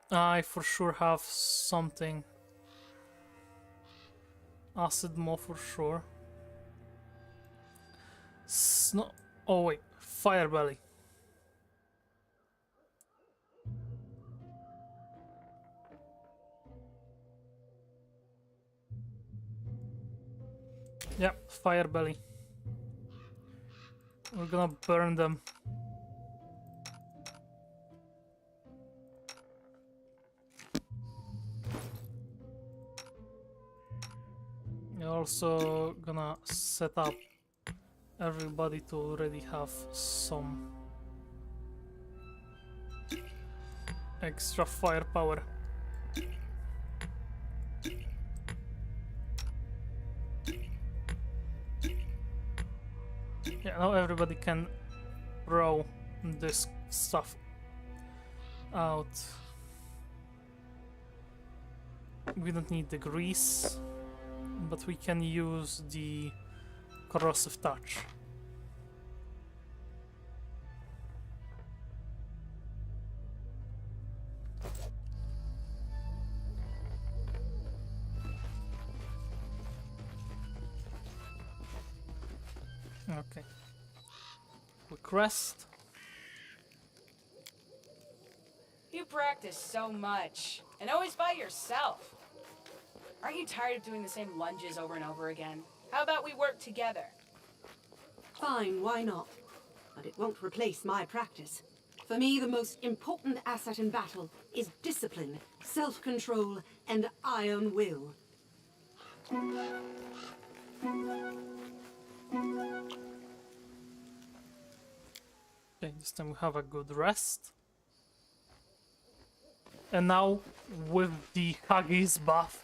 I for sure have something. Acid Maw for sure. Snow. Oh wait, Fire Belly. Yep, Fire Belly. We're gonna burn them. We're also gonna set up everybody to already have some extra firepower. Yeah, now everybody can row this stuff out. We don't need the grease, but we can use the corrosive touch. Okay. Quick rest. You practice so much, and always by yourself. Aren't you tired of doing the same lunges over and over again? How about we work together? Fine, why not? But it won't replace my practice. For me, the most important asset in battle is discipline, self-control, and iron will. Okay, this time we have a good rest. And now, with the Haggis buff,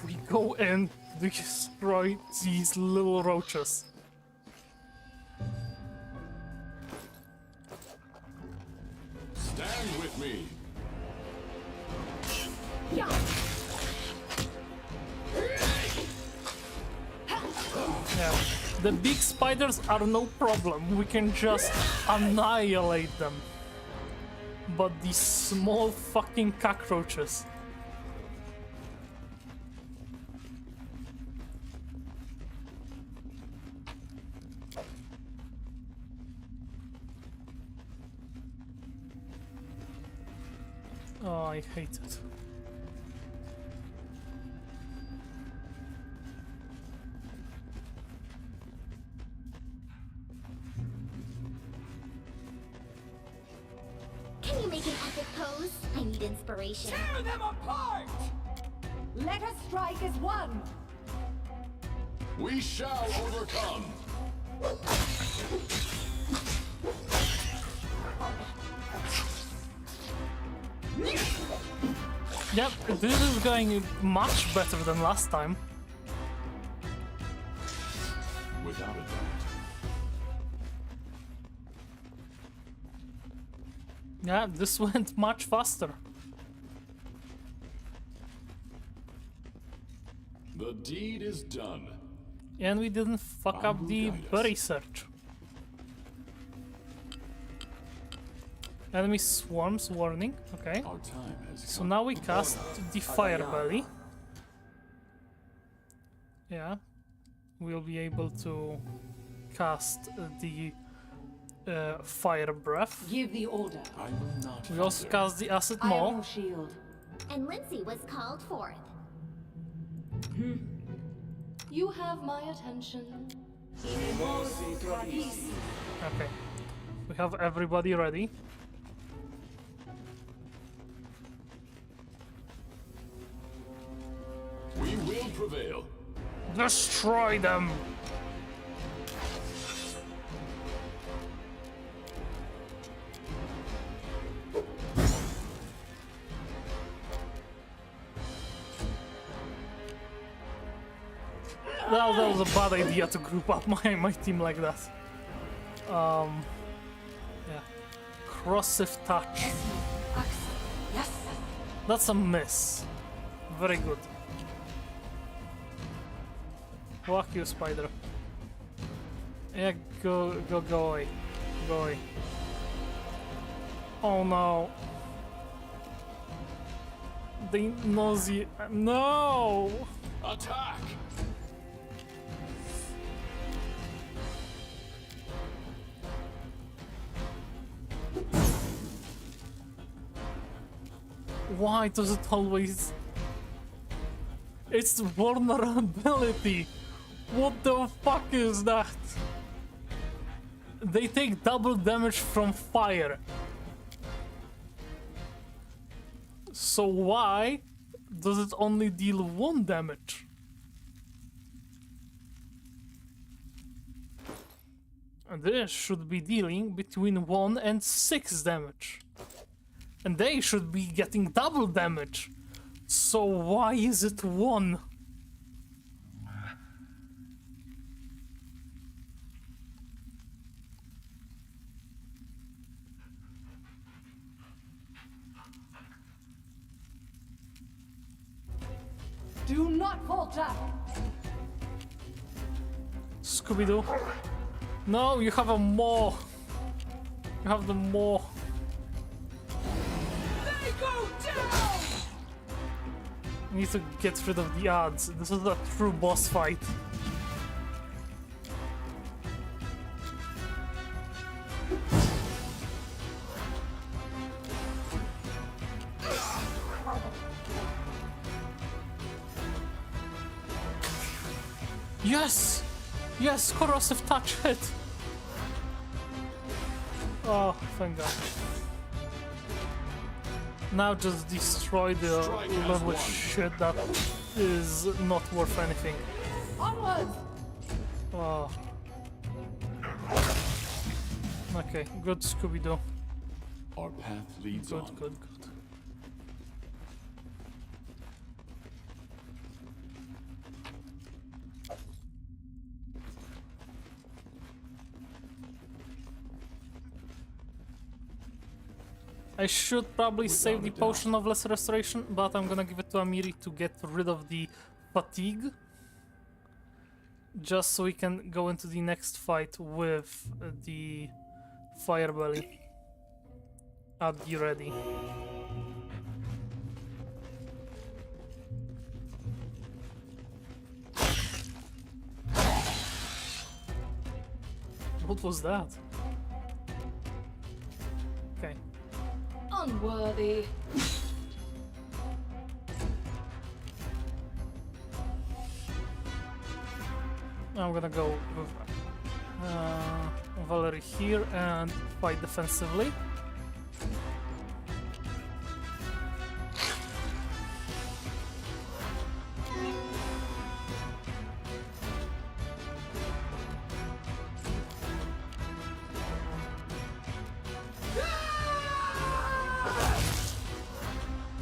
we go and destroy these little roaches. Stand with me. Yeah, the big spiders are no problem. We can just annihilate them. But these small fucking cockroaches. Oh, I hate it. Can you make an epic pose? I need inspiration. Tear them apart! Let us strike as one! We shall overcome. Yep, this is going much better than last time. Without a doubt. Yeah, this went much faster. The deed is done. And we didn't fuck up the berry search. Enemy swarms warning, okay. Our time has So come. now we cast the Fire Belly. Yeah. We'll be able to cast the Fire Breath. Give the order. I will not. We also cast the Acid Maw. Iron shield. And Lindsay was called forth. You have my attention. Okay. We have everybody ready. We will prevail. Destroy them! That was a bad idea to group up my team like that. Yeah. Corrosive touch. Yes. That's a miss. Very good. Fuck you, spider. Yeah, go away. Go away. Oh no. The nosy. No! Attack! Why does it always... It's vulnerability! What the fuck is that? They take double damage from fire. So why does it only deal 1 damage? And this should be dealing between 1 and 6 damage. And they should be getting double damage. So why is it 1? Do not falter! Scooby-Doo. No, you have a maw. You have the maw. They go down! You need to get rid of the odds. This is a true boss fight. Yes! Yes, corrosive touch hit! Oh, thank God. Now just destroy the level shit that is not worth anything. Onwards! Oh. Okay, good Scooby-Doo. Our path leads on. Good. I should probably save the potion of lesser restoration, but I'm gonna give it to Amiri to get rid of the fatigue. Just so we can go into the next fight with the fire belly at the ready. What was that? Okay. Unworthy. I'm gonna go with Valerie here and fight defensively.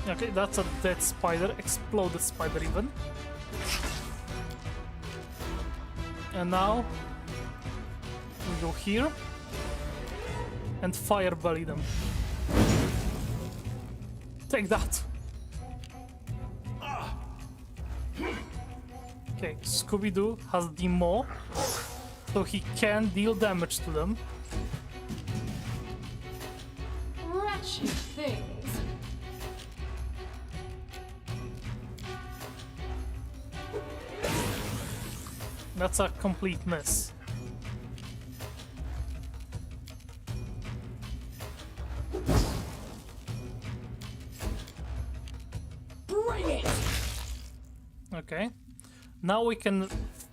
Okay, that's a dead spider, exploded spider even. And now we go here and fire belly them. Take that! Okay, Scooby-Doo has the maw, so he can deal damage to them. Wretched things. That's a complete miss. Bring it! Okay. Now we can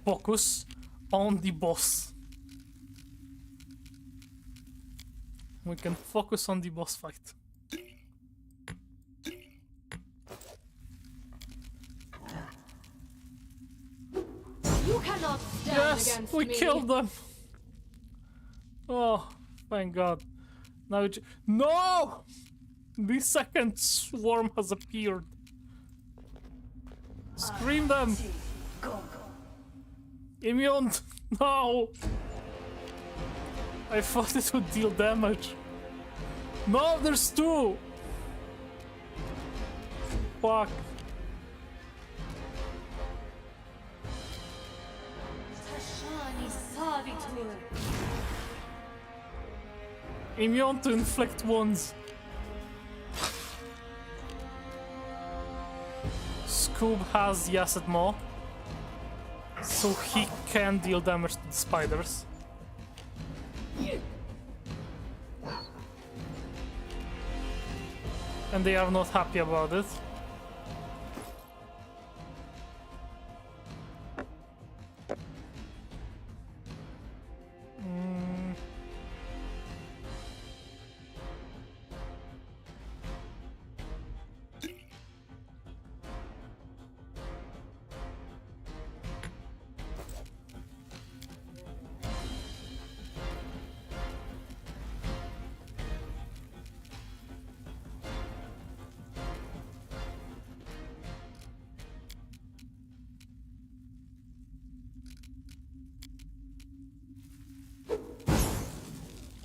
focus on the boss. We can focus on the boss fight. You cannot stand Yes, against we me. killed them. Oh, thank God. Now no! The second swarm has appeared. Scream them! Immune! No! I thought it would deal damage. No, there's 2! Fuck. Immune to inflict wounds. Scoob has the acid maw, so he can deal damage to the spiders. And they are not happy about it.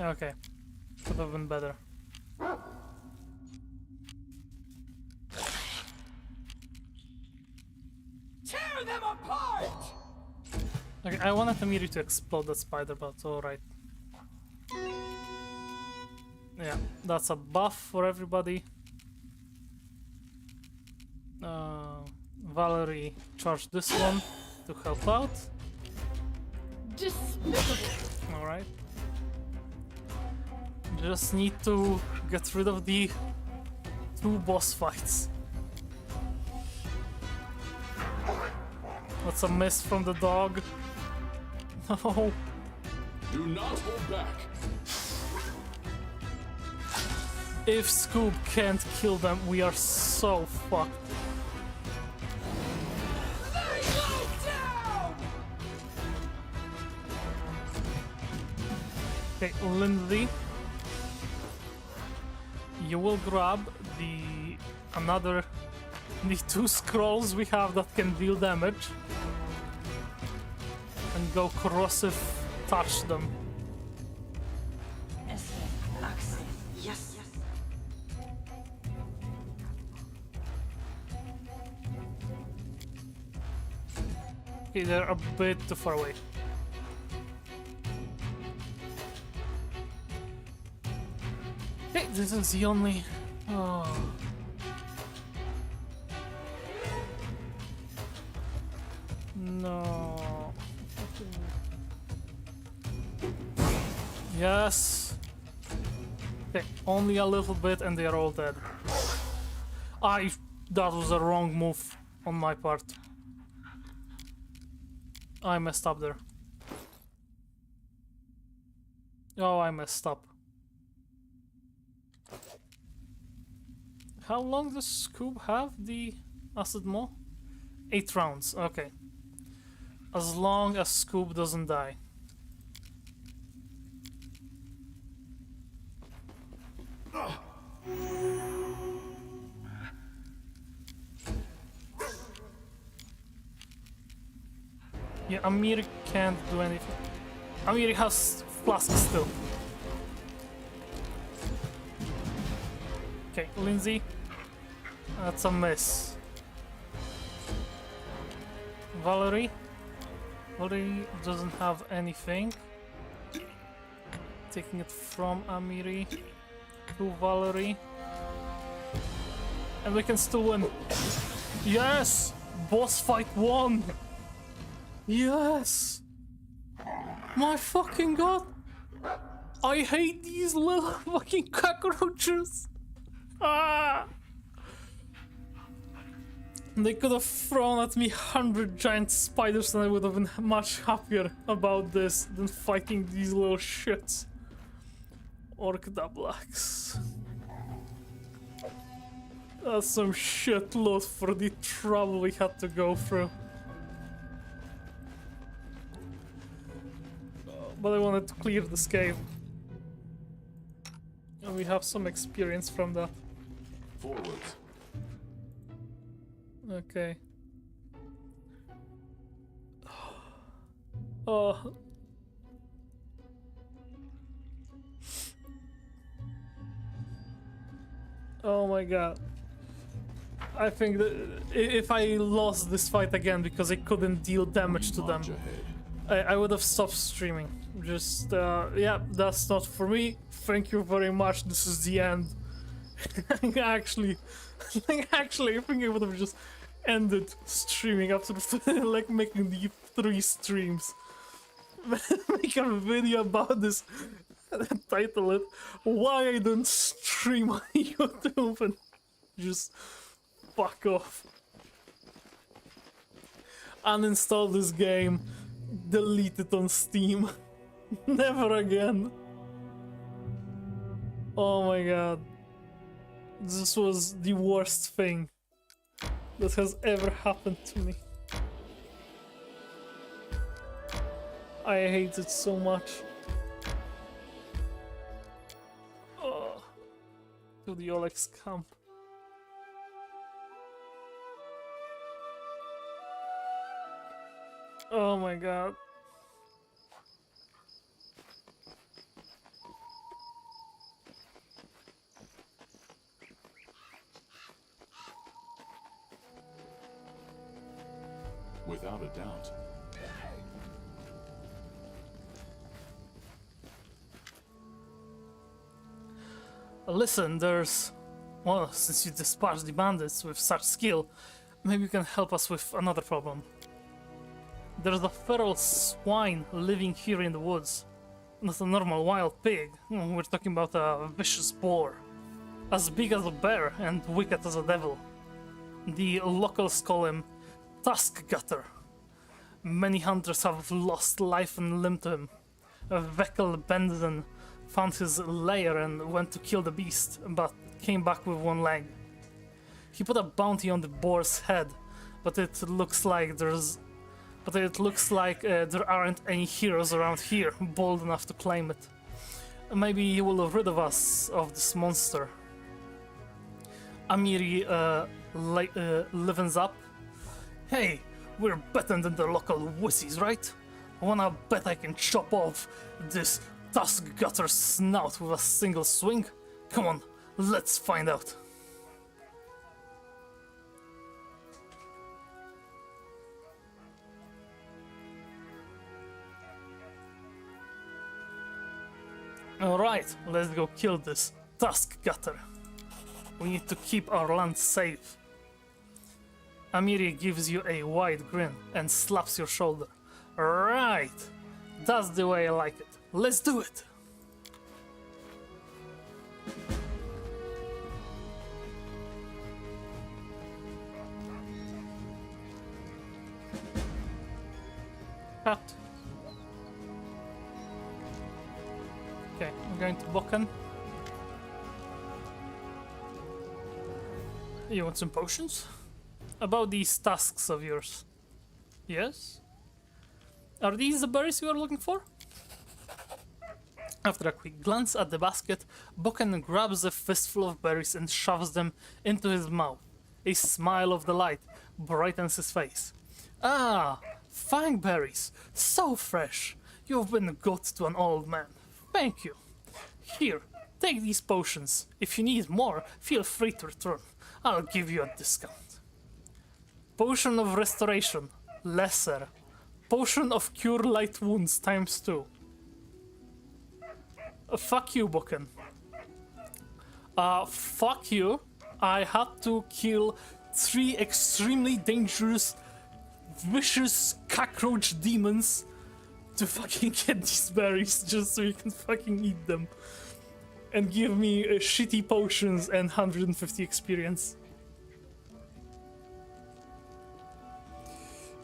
Okay, could have been better. Tear them apart! Okay, I wanted Amiri to explode that spider, but alright. Yeah, that's a buff for everybody. Valerie charged this one to help out. Despicable. Alright. Just need to get rid of the 2 boss fights. That's a miss from the dog. No. Do not hold back. If Scoob can't kill them, we are so fucked. Okay, Lindsay. You will grab the 2 scrolls we have that can deal damage and go corrosive touch them. Yes. Okay, they're a bit too far away. Okay, this is the only... Oh. No. Yes. Okay, only a little bit and they are all dead. That was a wrong move on my part. I messed up there. Oh, I messed up. How long does Scoob have the acid maw? 8 rounds, okay. As long as Scoob doesn't die. Yeah, Amir can't do anything. Amir has flask still. Okay, Lindsay. That's a miss. Valerie. Valerie doesn't have anything. Taking it from Amiri to Valerie. And we can still win. Yes! Boss fight 1! Yes! My fucking god! I hate these little fucking cockroaches! Ah! They could have thrown at me 100 giant spiders and I would have been much happier about this than fighting these little shits. Orc double axe. That's some shitload for the trouble we had to go through. But I wanted to clear this cave. And we have some experience from that. Forwards. Okay. Oh. Oh my god. I think that if I lost this fight again because I couldn't deal damage to them, I would have stopped streaming. Just, yeah, that's not for me. Thank you very much. This is the end. Actually, I think I would have just ended streaming after like making the 3 streams. Make a video about this. Title it "Why I Don't Stream on YouTube" and Just fuck off. Uninstall this game. Delete it on Steam. Never again. Oh my god. This was the worst thing that has ever happened to me. I hate it so much. Oh. To the Olex camp. Oh my god. Without a doubt. Listen, there's... Well, since you dispatched the bandits with such skill, maybe you can help us with another problem. There's a feral swine living here in the woods. Not a normal wild pig. We're talking about a vicious boar. As big as a bear and wicked as a devil. The locals call him Tusk Gutter. Many hunters have lost life and limb to him. Veckel Benden found his lair and went to kill the beast, but came back with one leg. He put a bounty on the boar's head, but it looks like there aren't any heroes around here bold enough to claim it. Maybe he will rid of us of this monster. Amiri livens up. Hey, we're better than the local wussies, right? Wanna bet I can chop off this Tusk Gutter snout with a single swing? Come on, let's find out. Alright, let's go kill this Tusk Gutter. We need to keep our land safe. Amiri gives you a wide grin and slaps your shoulder. Right, that's the way I like it. Let's do it. Cut. Okay, I'm going to Bokken. You want some potions? About these tasks of yours. Yes? Are these the berries you are looking for? After a quick glance at the basket, Bokken grabs a fistful of berries and shoves them into his mouth. A smile of delight brightens his face. Ah, fang berries! So fresh! You've been good to an old man. Thank you. Here, take these potions. If you need more, feel free to return. I'll give you a discount. Potion of Restoration, lesser. Potion of Cure Light Wounds ×2. Fuck you, Bokken. Fuck you. I had to kill 3 extremely dangerous, vicious cockroach demons to fucking get these berries just so you can fucking eat them. And give me shitty potions and 150 experience.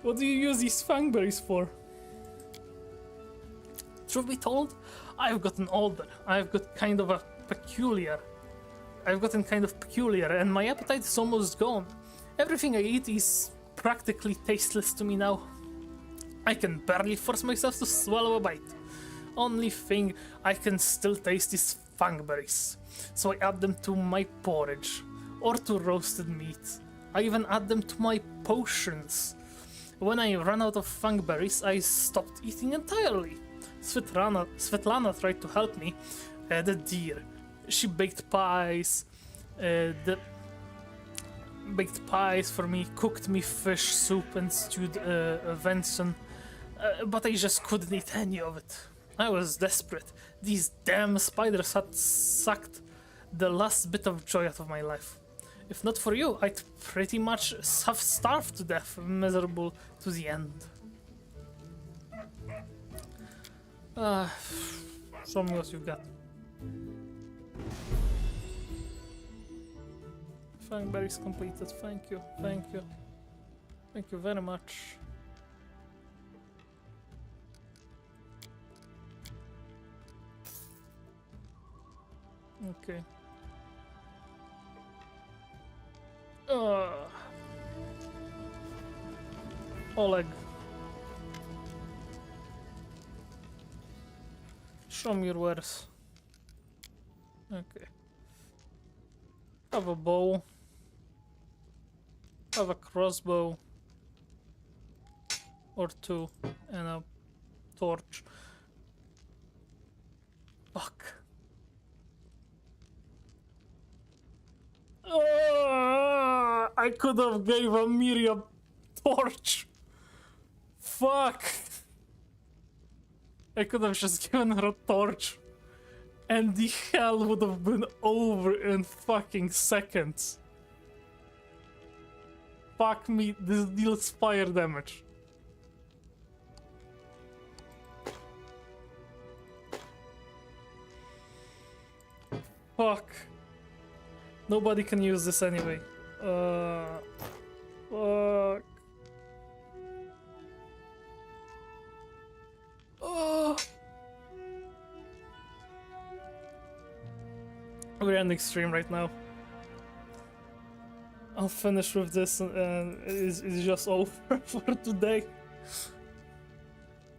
What do you use these fangberries for? Truth be told, I've gotten older. I've gotten kind of peculiar, and my appetite is almost gone. Everything I eat is practically tasteless to me now. I can barely force myself to swallow a bite. Only thing I can still taste is fangberries, so I add them to my porridge or to roasted meat. I even add them to my potions. When I ran out of fangberries, I stopped eating entirely. Svetlana tried to help me, the dear. She baked pies for me, cooked me fish soup and stewed venison, but I just couldn't eat any of it. I was desperate. These damn spiders had sucked the last bit of joy out of my life. If not for you, I'd pretty much have starved to death, miserable to the end. Show me what you've got. Fang berries completed. Thank you, thank you. Thank you very much. Okay. Oleg. Show me your wares. Okay. Have a bow. Have a crossbow. Or two. And a torch. Fuck. I could have gave a Miriam torch. Fuck. I could have just given her a torch. And the hell would have been over in fucking seconds. Fuck me, this deals fire damage. Fuck. Nobody can use this anyway. Fuck. Oh. We're ending stream right now. I'll finish with this and it's just over for today.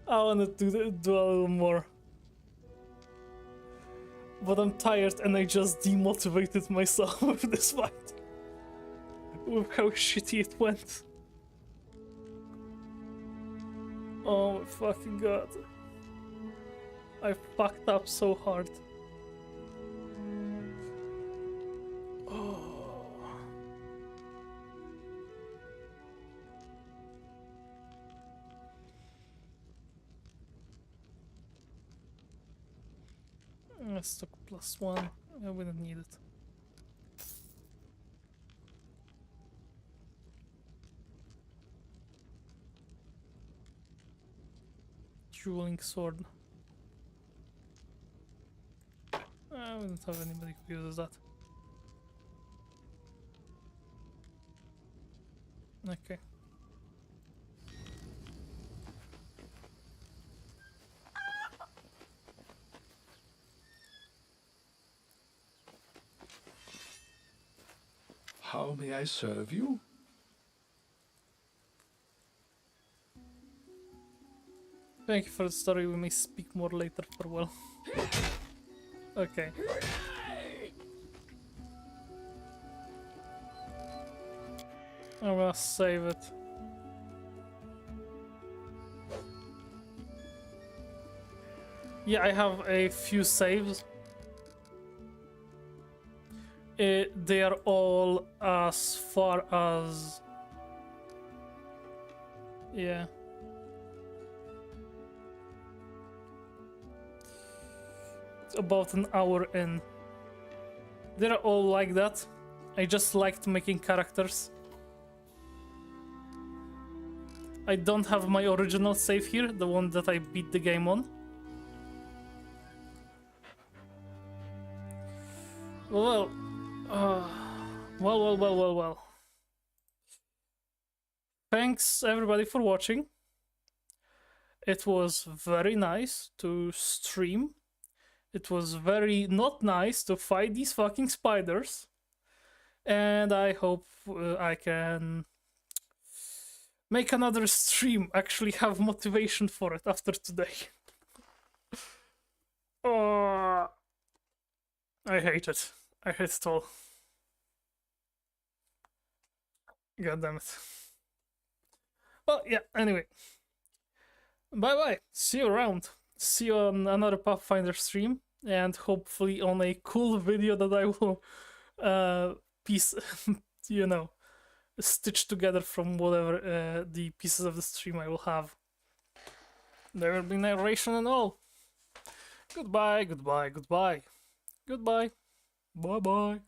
I wanted to do a little more. But I'm tired and I just demotivated myself with this fight. With how shitty it went. Oh my fucking god. I fucked up so hard. Oh. Let's took +1. I wouldn't need it. Dueling sword. I wouldn't have anybody who uses that. Okay. How may I serve you? Thank you for the story. We may speak more later. Farewell. Okay. I'm gonna save it. Yeah, I have a few saves. They are all as far as... Yeah. It's about an hour in. They're all like that. I just liked making characters. I don't have my original save here, the one that I beat the game on. Well, well. Thanks everybody for watching. It was very nice to stream. It was very not nice to fight these fucking spiders. And I hope I can make another stream, actually have motivation for it after today. Oh, I hate it. I hate it all. God damn it. Well, yeah, anyway. Bye-bye. See you around. See you on another Pathfinder stream. And hopefully on a cool video that I will piece, you know, stitch together from whatever the pieces of the stream I will have. There will be narration and all. Goodbye, goodbye, goodbye. Goodbye. Bye-bye.